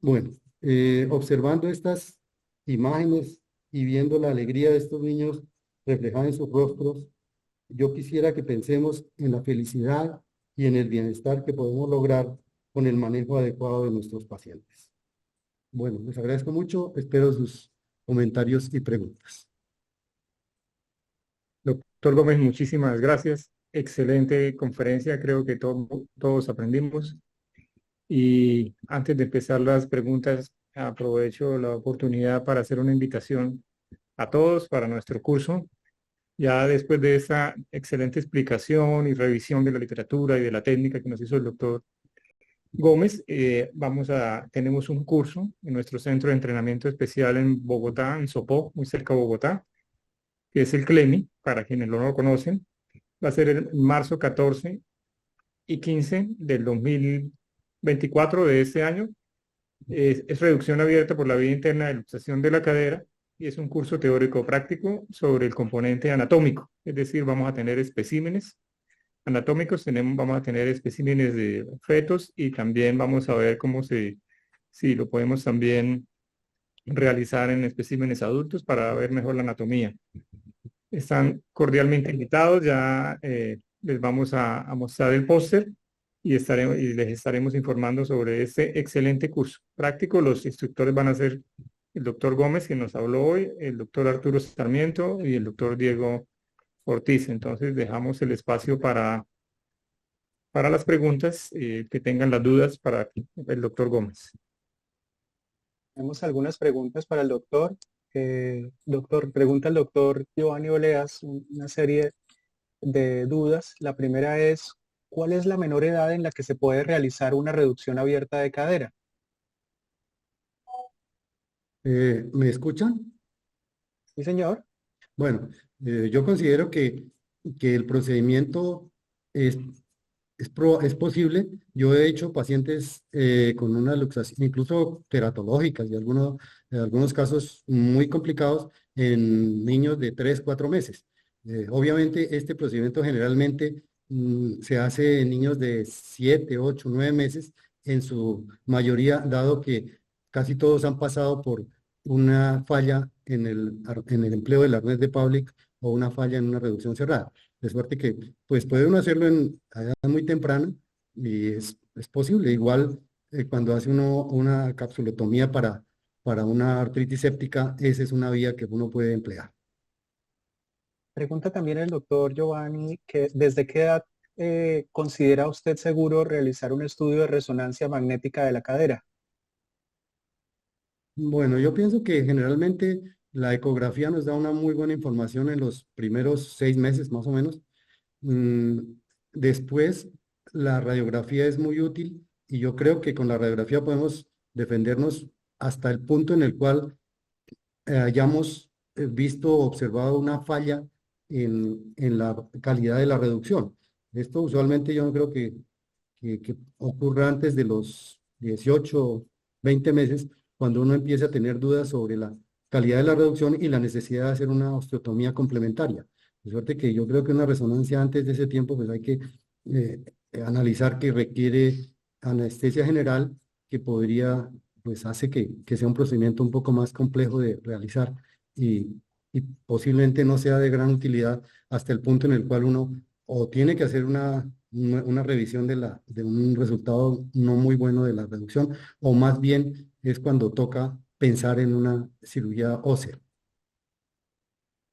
[SPEAKER 2] Bueno, observando estas imágenes y viendo la alegría de estos niños reflejada en sus rostros, yo quisiera que pensemos en la felicidad y en el bienestar que podemos lograr con el manejo adecuado de nuestros pacientes. Bueno, les agradezco mucho, espero sus comentarios y preguntas.
[SPEAKER 1] Doctor Gómez, muchísimas gracias. Excelente conferencia, creo que todos aprendimos. Y antes de empezar las preguntas, aprovecho la oportunidad para hacer una invitación a todos para nuestro curso. Ya después de esta excelente explicación y revisión de la literatura y de la técnica que nos hizo el doctor Gómez, tenemos un curso en nuestro centro de entrenamiento especial en Bogotá, en Sopó, muy cerca de Bogotá, que es el CLEMI, para quienes no lo conocen. Va a ser el marzo 14 y 15 del 2024 de este año. Es reducción abierta por la vía interna de luxación de la cadera y es un curso teórico práctico sobre el componente anatómico. Es decir, vamos a tener especímenes anatómicos, vamos a tener especímenes de fetos y también vamos a ver si lo podemos también realizar en especímenes adultos para ver mejor la anatomía. Están cordialmente invitados, ya les vamos a mostrar el póster y les estaremos informando sobre este excelente curso práctico. Los instructores van a ser el doctor Gómez, que nos habló hoy, el doctor Arturo Sarmiento y el doctor Diego Ortiz. Entonces dejamos el espacio para las preguntas que tengan las dudas para el doctor Gómez.
[SPEAKER 3] Tenemos algunas preguntas para el doctor. Pregunta el doctor Giovanni Oleas una serie de dudas. La primera es, ¿cuál es la menor edad en la que se puede realizar una reducción abierta de cadera?
[SPEAKER 2] ¿Me escuchan?
[SPEAKER 3] Sí, señor.
[SPEAKER 2] Bueno, yo considero que el procedimiento es, es posible. Yo he hecho pacientes con una luxación, incluso teratológicas y algunos casos muy complicados en niños de 3, 4 meses. Obviamente este procedimiento generalmente se hace en niños de 7, 8, 9 meses, en su mayoría, dado que casi todos han pasado por una falla en el empleo del arnés de Pavlik o una falla en una reducción cerrada. De suerte que pues puede uno hacerlo a edad muy temprana y es posible. Igual cuando hace uno una capsulotomía para una artritis séptica, esa es una vía que uno puede emplear.
[SPEAKER 3] Pregunta también el doctor Giovanni que ¿desde qué edad considera usted seguro realizar un estudio de resonancia magnética de la cadera?
[SPEAKER 2] Bueno, yo pienso que generalmente la ecografía nos da una muy buena información en los primeros 6 meses más o menos. Mm, Después, la radiografía es muy útil y yo creo que con la radiografía podemos defendernos hasta el punto en el cual hayamos visto o observado una falla en la calidad de la reducción. Esto usualmente yo no creo que ocurra antes de los 18, 20 meses, cuando uno empieza a tener dudas sobre la calidad de la reducción y la necesidad de hacer una osteotomía complementaria. De suerte que yo creo que una resonancia antes de ese tiempo, pues hay que analizar que requiere anestesia general, que podría, pues hace que sea un procedimiento un poco más complejo de realizar y posiblemente no sea de gran utilidad hasta el punto en el cual uno o tiene que hacer una revisión de un resultado no muy bueno de la reducción, o más bien es cuando toca pensar en una cirugía ósea.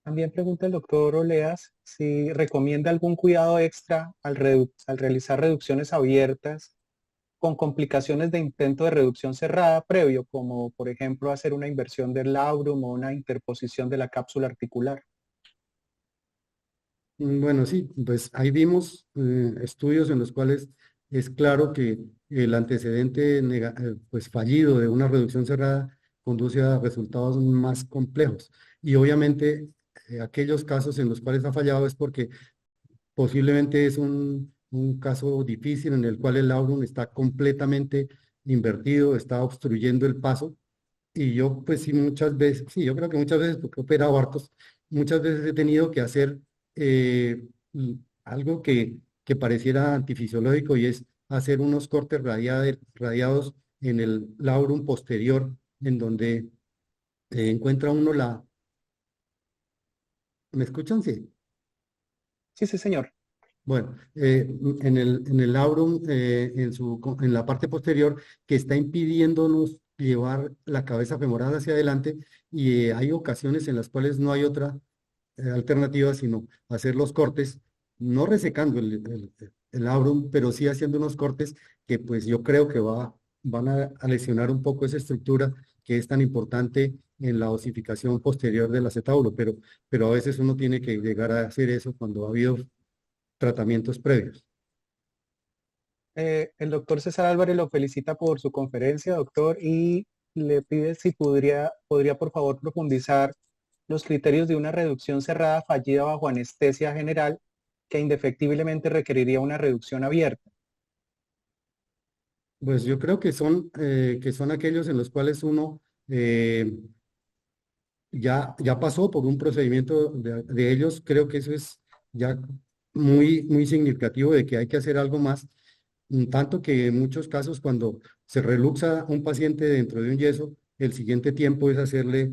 [SPEAKER 3] También pregunta el doctor Oleas si recomienda algún cuidado extra al realizar reducciones abiertas con complicaciones de intento de reducción cerrada previo, como por ejemplo hacer una inversión del labrum o una interposición de la cápsula articular.
[SPEAKER 2] Bueno, sí, pues ahí vimos estudios en los cuales es claro que el antecedente pues fallido de una reducción cerrada conduce a resultados más complejos. Y obviamente aquellos casos en los cuales ha fallado es porque posiblemente es un caso difícil en el cual el aurum está completamente invertido, está obstruyendo el paso. Y yo, pues sí, muchas veces, sí, yo creo que muchas veces, porque he operado hartos, muchas veces he tenido que hacer algo que pareciera antifisiológico y es hacer unos cortes radiados en el labrum posterior, en donde encuentra uno la... ¿Me escuchan? Sí.
[SPEAKER 3] Sí, sí, señor.
[SPEAKER 2] Bueno, en el labrum, en la parte posterior, que está impidiéndonos llevar la cabeza femoral hacia adelante y hay ocasiones en las cuales no hay otra alternativa sino hacer los cortes, no resecando el labrum, pero sí haciendo unos cortes que pues yo creo que van a lesionar un poco esa estructura que es tan importante en la osificación posterior del acetábulo, pero a veces uno tiene que llegar a hacer eso cuando ha habido tratamientos previos.
[SPEAKER 3] El doctor César Álvarez lo felicita por su conferencia, doctor, y le pide si podría por favor profundizar los criterios de una reducción cerrada fallida bajo anestesia general que indefectiblemente requeriría una reducción abierta.
[SPEAKER 2] Pues yo creo que son aquellos en los cuales uno ya pasó por un procedimiento de ellos. Creo que eso es ya muy significativo de que hay que hacer algo más. Tanto que en muchos casos cuando se reluxa un paciente dentro de un yeso, el siguiente tiempo es hacerle,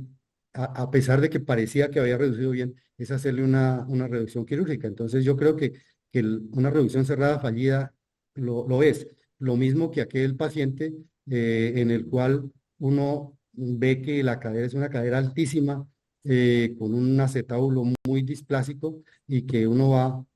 [SPEAKER 2] a pesar de que parecía que había reducido bien, es hacerle una reducción quirúrgica. Entonces yo creo que una reducción cerrada fallida lo es. Lo mismo que aquel paciente en el cual uno ve que la cadera es una cadera altísima, con un acetábulo muy displásico y que uno va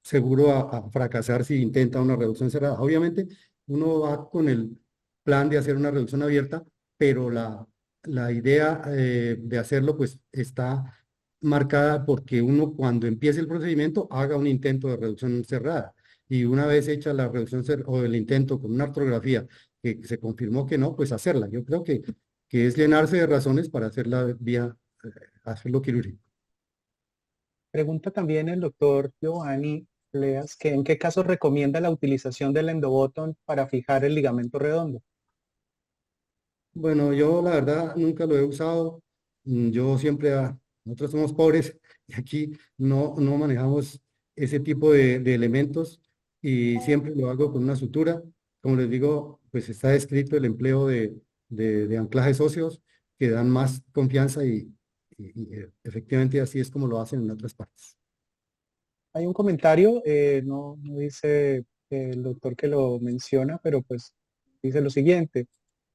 [SPEAKER 2] seguro a fracasar si intenta una reducción cerrada. Obviamente, uno va con el plan de hacer una reducción abierta, pero la idea de hacerlo pues está marcada porque uno cuando empiece el procedimiento haga un intento de reducción cerrada. Y una vez hecha la reducción o el intento con una artrografía que se confirmó que no, pues hacerla. Yo creo que es llenarse de razones para hacerla vía, hacerlo quirúrgico.
[SPEAKER 3] Pregunta también el doctor Giovanni Leas que en qué casos recomienda la utilización del endoboton para fijar el ligamento redondo.
[SPEAKER 2] Bueno, yo la verdad nunca lo he usado. Yo siempre, nosotros somos pobres y aquí no manejamos ese tipo de elementos y siempre lo hago con una sutura. Como les digo, pues está descrito el empleo de anclajes óseos que dan más confianza y efectivamente así es como lo hacen en otras partes.
[SPEAKER 3] Hay un comentario, no dice el doctor que lo menciona, pero pues dice lo siguiente.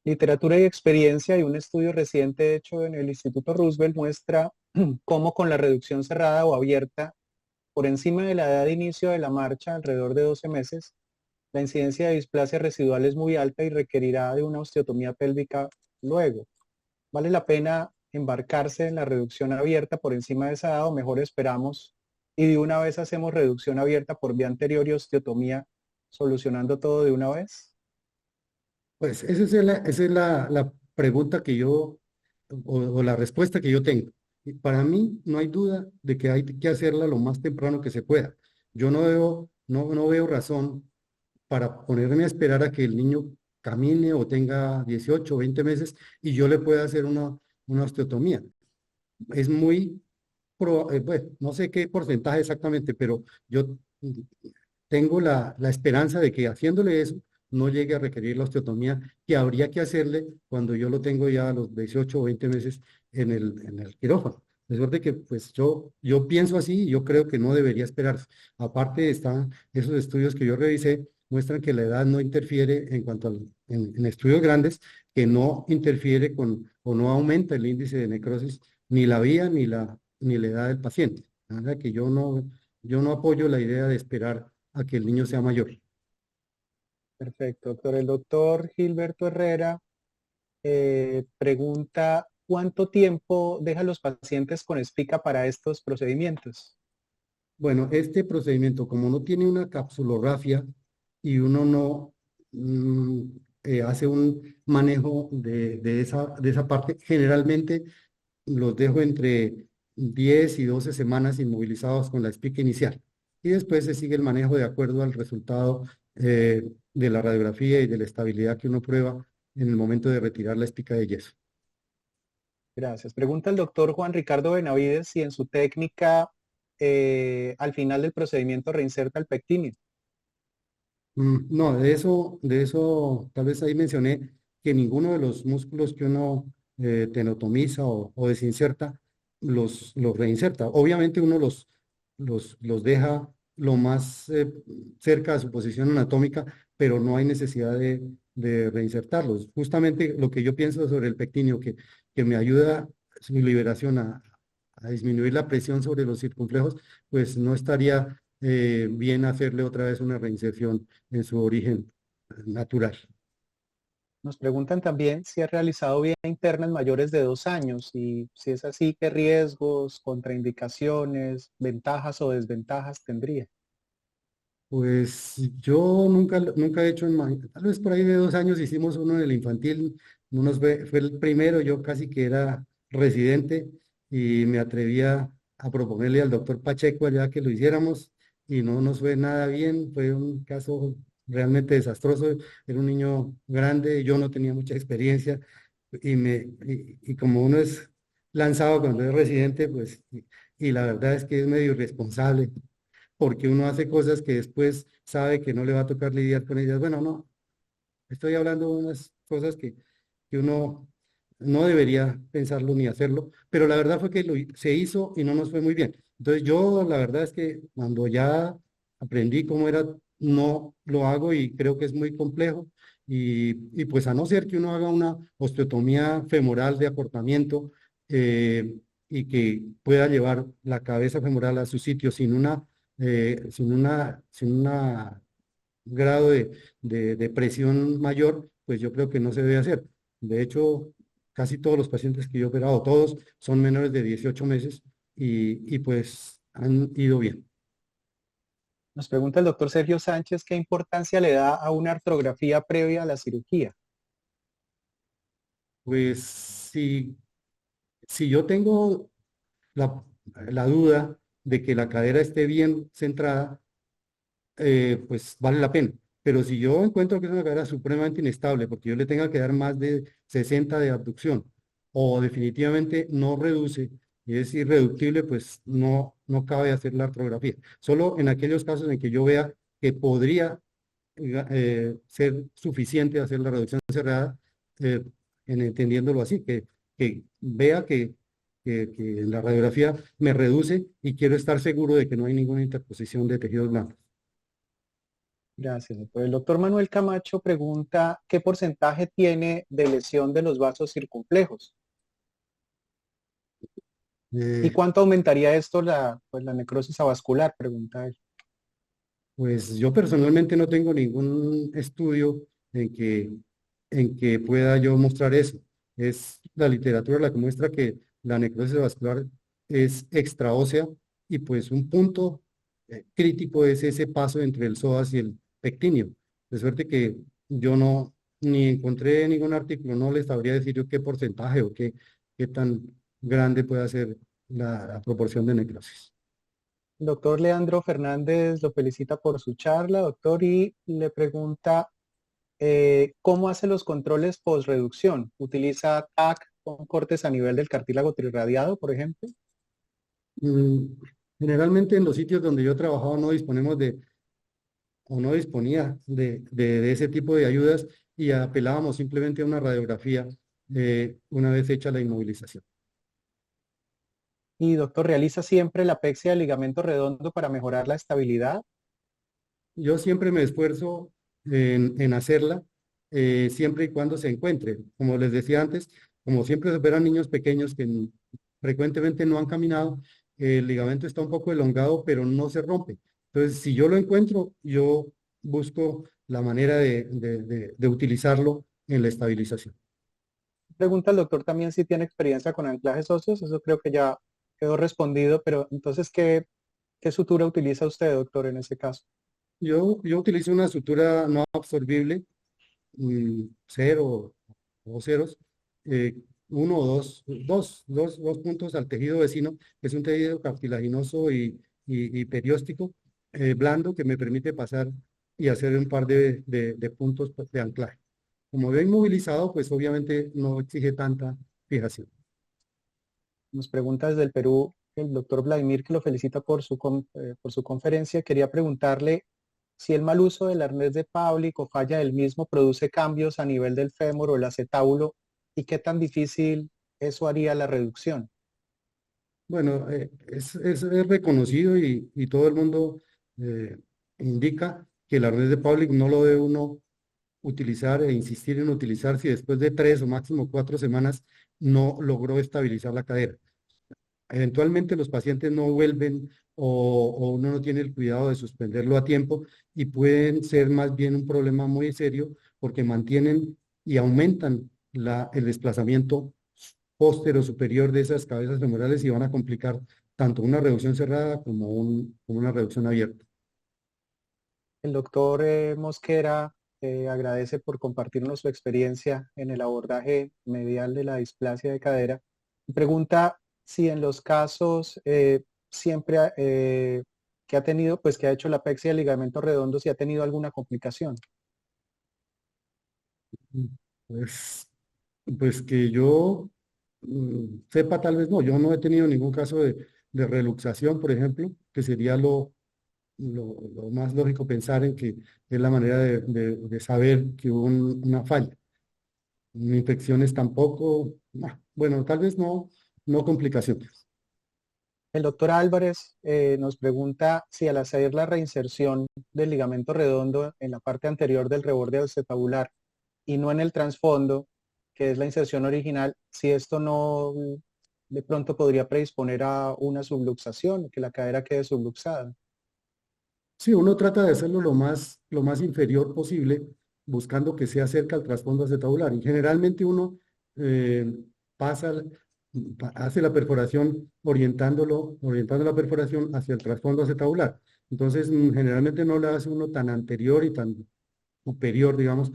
[SPEAKER 3] Literatura y experiencia y un estudio reciente hecho en el Instituto Roosevelt muestra cómo con la reducción cerrada o abierta por encima de la edad de inicio de la marcha, alrededor de 12 meses, la incidencia de displasia residual es muy alta y requerirá de una osteotomía pélvica luego. ¿Vale la pena embarcarse en la reducción abierta por encima de esa edad o mejor esperamos y de una vez hacemos reducción abierta por vía anterior y osteotomía, solucionando todo de una vez?
[SPEAKER 2] Pues esa es la pregunta que yo, o la respuesta que yo tengo. Y para mí no hay duda de que hay que hacerla lo más temprano que se pueda. Yo no veo razón para ponerme a esperar a que el niño camine o tenga 18 o 20 meses y yo le pueda hacer una osteotomía. Es bueno, no sé qué porcentaje exactamente, pero yo tengo la esperanza de que haciéndole eso no llegue a requerir la osteotomía que habría que hacerle cuando yo lo tengo ya a los 18 o 20 meses en el quirófano. De suerte que pues yo pienso así y yo creo que no debería esperarse. Aparte están esos estudios que yo revisé, muestran que la edad no interfiere en cuanto en estudios grandes, que no interfiere con o no aumenta el índice de necrosis, ni la vía ni la edad del paciente. La verdad que yo no apoyo la idea de esperar a que el niño sea mayor.
[SPEAKER 3] Perfecto, doctor. El doctor Gilberto Herrera pregunta, ¿cuánto tiempo dejan los pacientes con espica para estos procedimientos?
[SPEAKER 2] Bueno, este procedimiento, como no tiene una capsulografía y uno no mm, hace un manejo de esa parte, generalmente los dejo entre 10 y 12 semanas inmovilizados con la espica inicial. Y después se sigue el manejo de acuerdo al resultado de la radiografía y de la estabilidad que uno prueba en el momento de retirar la espica de yeso.
[SPEAKER 3] Gracias. Pregunta el doctor Juan Ricardo Benavides si en su técnica al final del procedimiento reinserta el pectíneo.
[SPEAKER 2] No, de eso, tal vez ahí mencioné que ninguno de los músculos que uno tenotomiza o desinserta, los reinserta. Obviamente uno los deja lo más cerca de su posición anatómica, pero no hay necesidad de reinsertarlos. Justamente lo que yo pienso sobre el pectíneo, que me ayuda su liberación a disminuir la presión sobre los circunflejos, pues no estaría bien hacerle otra vez una reinserción en su origen natural.
[SPEAKER 3] Nos preguntan también si ha realizado vía interna en mayores de 2 años y si es así, qué riesgos, contraindicaciones, ventajas o desventajas tendría.
[SPEAKER 2] Pues yo nunca he hecho, tal vez por ahí de 2 años hicimos uno en el infantil, fue el primero, yo casi que era residente y me atrevía a proponerle al doctor Pacheco allá que lo hiciéramos y no nos fue nada bien, fue un caso realmente desastroso, era un niño grande, yo no tenía mucha experiencia y como uno es lanzado cuando es residente, pues, y la verdad es que es medio irresponsable porque uno hace cosas que después sabe que no le va a tocar lidiar con ellas. Bueno, no, estoy hablando de unas cosas que uno no debería pensarlo ni hacerlo, pero la verdad fue que se hizo y no nos fue muy bien. Entonces yo la verdad es que cuando ya aprendí cómo era, no lo hago y creo que es muy complejo. Y pues a no ser que uno haga una osteotomía femoral de acortamiento y que pueda llevar la cabeza femoral a su sitio sin una grado de presión mayor, pues yo creo que no se debe hacer. De hecho, casi todos los pacientes que yo he operado, todos son menores de 18 meses y pues han ido bien.
[SPEAKER 3] Nos pregunta el doctor Sergio Sánchez qué importancia le da a una artrografía previa a la cirugía.
[SPEAKER 2] Pues si yo tengo la, la duda de que la cadera esté bien centrada, pues vale la pena. Pero si yo encuentro que es una cadera supremamente inestable, porque yo le tenga que dar más de 60 de abducción, o definitivamente no reduce y es irreductible, pues no cabe hacer la artrografía. Solo en aquellos casos en que yo vea que podría ser suficiente hacer la reducción cerrada, eh, entendiéndolo así, que vea que en la radiografía me reduce y quiero estar seguro de que no hay ninguna interposición de tejidos blancos.
[SPEAKER 3] Gracias, doctor. El doctor Manuel Camacho pregunta qué porcentaje tiene de lesión de los vasos circunflejos y
[SPEAKER 2] Eh,
[SPEAKER 3] cuánto aumentaría esto la necrosis avascular, pregunta él.
[SPEAKER 2] Pues yo personalmente no tengo ningún estudio en que pueda yo mostrar eso. Es la literatura la que muestra que la necrosis vascular es extraósea y pues un punto crítico es ese paso entre el psoas y el pectíneo. De suerte que yo no ni encontré ningún artículo, no les sabría decir yo qué porcentaje o qué tan grande puede ser la proporción de necrosis.
[SPEAKER 3] Doctor Leandro Fernández lo felicita por su charla, doctor, y le pregunta cómo hace los controles post-reducción. ¿Utiliza TAC con cortes a nivel del cartílago trirradiado, por ejemplo?
[SPEAKER 2] Mm, Generalmente en los sitios donde yo he trabajado no disponemos o no disponía de ese tipo de ayudas y apelábamos simplemente a una radiografía una vez hecha la inmovilización.
[SPEAKER 3] Y doctor, ¿realiza siempre la apexia del ligamento redondo para mejorar la estabilidad?
[SPEAKER 2] Yo siempre me esfuerzo en hacerla siempre y cuando se encuentre. Como les decía antes, como siempre se operan niños pequeños que frecuentemente no han caminado, el ligamento está un poco elongado, pero no se rompe. Entonces, si yo lo encuentro, yo busco la manera de utilizarlo en la estabilización.
[SPEAKER 3] Pregunta el doctor también si tiene experiencia con anclajes óseos. Eso creo que ya quedó respondido, pero entonces, ¿Qué sutura utiliza usted, doctor, en ese caso?
[SPEAKER 2] Yo utilizo una sutura no absorbible, cero o ceros, eh, uno o dos puntos al tejido vecino, que es un tejido cartilaginoso y perióstico, blando, que me permite pasar y hacer un par de puntos de anclaje. Como veo inmovilizado, pues obviamente no exige tanta fijación.
[SPEAKER 3] Nos pregunta desde el Perú el doctor Vladimir, que lo felicita por su conferencia. Quería preguntarle si el mal uso del arnés de Paulick o falla del mismo produce cambios a nivel del fémur o el acetábulo y qué tan difícil eso haría la reducción.
[SPEAKER 2] Bueno, es reconocido y todo el mundo eh, indica que el arnés de Paulick no lo debe uno utilizar e insistir en utilizar si después de 3 o máximo 4 semanas no logró estabilizar la cadera. Eventualmente los pacientes no vuelven o uno no tiene el cuidado de suspenderlo a tiempo y pueden ser más bien un problema muy serio porque mantienen y aumentan el desplazamiento póstero superior de esas cabezas femorales y van a complicar tanto una reducción cerrada como una reducción abierta.
[SPEAKER 3] El doctor Mosquera agradece por compartirnos su experiencia en el abordaje medial de la displasia de cadera. Pregunta si en los casos siempre que ha tenido, pues que ha hecho la apexia del ligamento redondo, si ha tenido alguna complicación.
[SPEAKER 2] Pues, pues que yo sepa, tal vez no. Yo no he tenido ningún caso de reluxación, por ejemplo, que sería lo más lógico pensar en que es la manera de saber que hubo una falla. Infecciones tampoco, bueno, tal vez no complicaciones.
[SPEAKER 3] El doctor Álvarez nos pregunta si al hacer la reinserción del ligamento redondo en la parte anterior del reborde acetabular y no en el trasfondo, que es la inserción original, si esto no de pronto podría predisponer a una subluxación, que la cadera quede subluxada.
[SPEAKER 2] Sí, uno trata de hacerlo lo más inferior posible, buscando que sea cerca al trasfondo acetabular. Y generalmente uno eh, pasa, hace la perforación orientando la perforación hacia el trasfondo acetabular. Entonces, generalmente no la hace uno tan anterior y tan superior, digamos,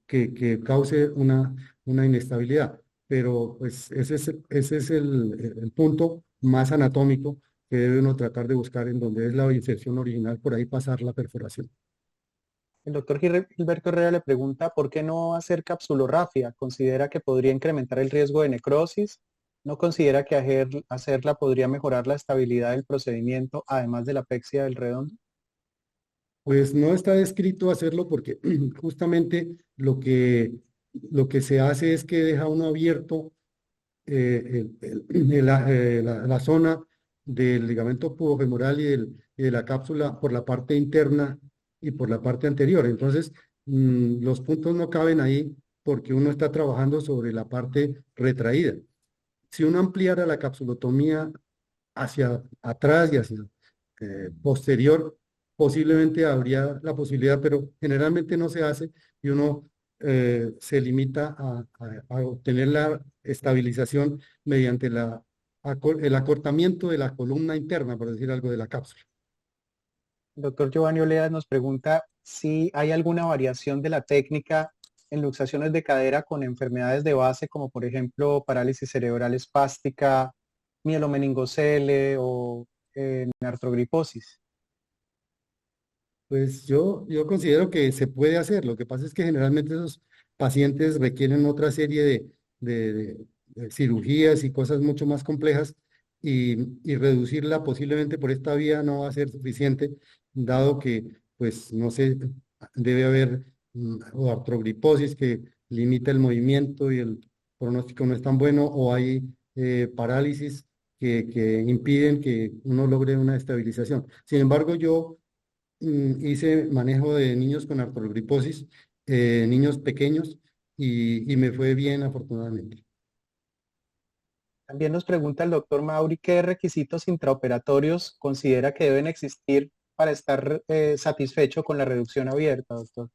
[SPEAKER 2] que cause una inestabilidad. Pero pues ese es el punto más anatómico que debe uno tratar de buscar en donde es la inserción original, por ahí pasar la perforación.
[SPEAKER 3] El doctor Gilberto Herrera le pregunta por qué no hacer capsulorrafia. ¿Considera que podría incrementar el riesgo de necrosis? ¿No considera que hacerla podría mejorar la estabilidad del procedimiento, además de la apexia del redondo?
[SPEAKER 2] Pues no está descrito hacerlo porque justamente lo que se hace es que deja uno abierto la zona del ligamento pubofemoral y de la cápsula por la parte interna y por la parte anterior. Entonces, los puntos no caben ahí porque uno está trabajando sobre la parte retraída. Si uno ampliara la capsulotomía hacia atrás y hacia posterior, posiblemente habría la posibilidad, pero generalmente no se hace y uno se limita a obtener la estabilización mediante el acortamiento de la columna interna, por decir algo, de la cápsula.
[SPEAKER 3] El doctor Giovanni Oleas nos pregunta si hay alguna variación de la técnica en luxaciones de cadera con enfermedades de base, como por ejemplo parálisis cerebral espástica, mielomeningocele o artrogriposis.
[SPEAKER 2] Pues yo considero que se puede hacer. Lo que pasa es que generalmente esos pacientes requieren otra serie de cirugías y cosas mucho más complejas y reducirla posiblemente por esta vía no va a ser suficiente, dado que, pues, no sé, debe haber o artrogriposis que limita el movimiento y el pronóstico no es tan bueno, o hay parálisis que impiden que uno logre una estabilización. Sin embargo, yo hice manejo de niños con artrogriposis, niños pequeños, y me fue bien afortunadamente.
[SPEAKER 3] También nos pregunta el doctor Mauri qué requisitos intraoperatorios considera que deben existir para estar satisfecho con la reducción abierta, doctor.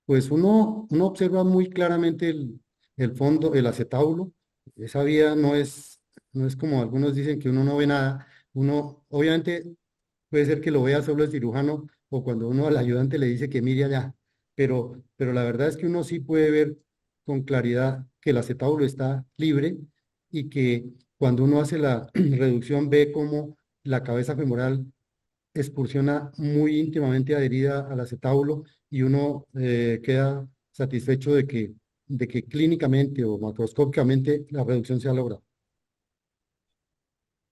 [SPEAKER 2] Pues uno observa muy claramente el fondo, el acetábulo. Esa vía no es como algunos dicen que uno no ve nada, Uno, obviamente, puede ser que lo vea solo el cirujano o cuando uno al ayudante le dice que mire allá, pero la verdad es que uno sí puede ver con claridad que el acetábulo está libre y que cuando uno hace la reducción ve cómo la cabeza femoral excursiona muy íntimamente adherida al acetábulo y uno queda satisfecho de que clínicamente o macroscópicamente la reducción se ha logrado.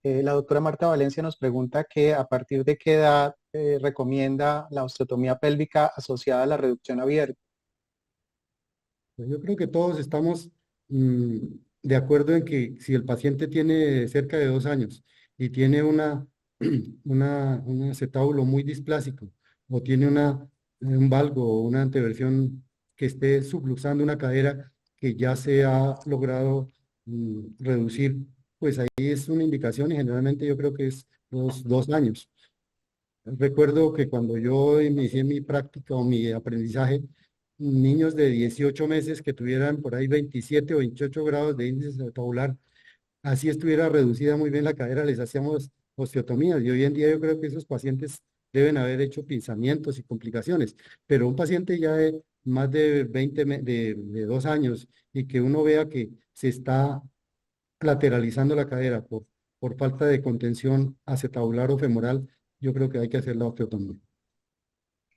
[SPEAKER 3] La doctora Marta Valencia nos pregunta que a partir de qué edad recomienda la osteotomía pélvica asociada a la reducción abierta.
[SPEAKER 2] Pues yo creo que todos estamos mm, de acuerdo en que si el paciente tiene cerca de 2 años y tiene un acetábulo muy displásico o tiene un valgo o una anteversión que esté subluxando una cadera que ya se ha logrado reducir, pues ahí es una indicación y generalmente yo creo que es 2 años. Recuerdo que cuando yo inicié mi práctica o mi aprendizaje, niños de 18 meses que tuvieran por ahí 27 o 28 grados de índice tabular, así estuviera reducida muy bien la cadera, les hacíamos osteotomías. Y hoy en día yo creo que esos pacientes deben haber hecho pinzamientos y complicaciones. Pero un paciente ya de más de 2 años y que uno vea que se está lateralizando la cadera por falta de contención acetabular o femoral, yo creo que hay que hacer la osteotomía.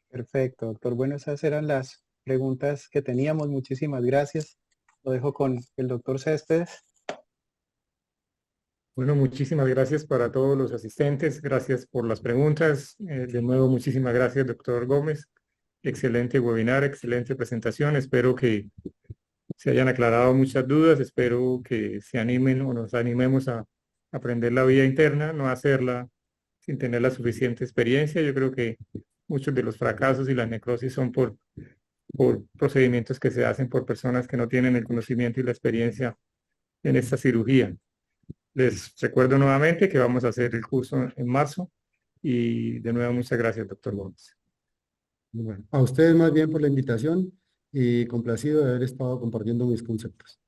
[SPEAKER 3] Perfecto, doctor. Bueno, esas eran las preguntas que teníamos. Muchísimas gracias. Lo dejo con el doctor Céspedes.
[SPEAKER 1] Bueno, muchísimas gracias para todos los asistentes. Gracias por las preguntas. De nuevo, muchísimas gracias, doctor Gómez. Excelente webinar, excelente presentación. Espero que se hayan aclarado muchas dudas. Espero que se animen o nos animemos a aprender la vía interna, no hacerla sin tener la suficiente experiencia. Yo creo que muchos de los fracasos y las necrosis son por procedimientos que se hacen por personas que no tienen el conocimiento y la experiencia en esta cirugía. Les recuerdo nuevamente que vamos a hacer el curso en marzo y de nuevo muchas gracias, doctor Gómez.
[SPEAKER 2] Bueno, a ustedes más bien por la invitación y complacido de haber estado compartiendo mis conceptos.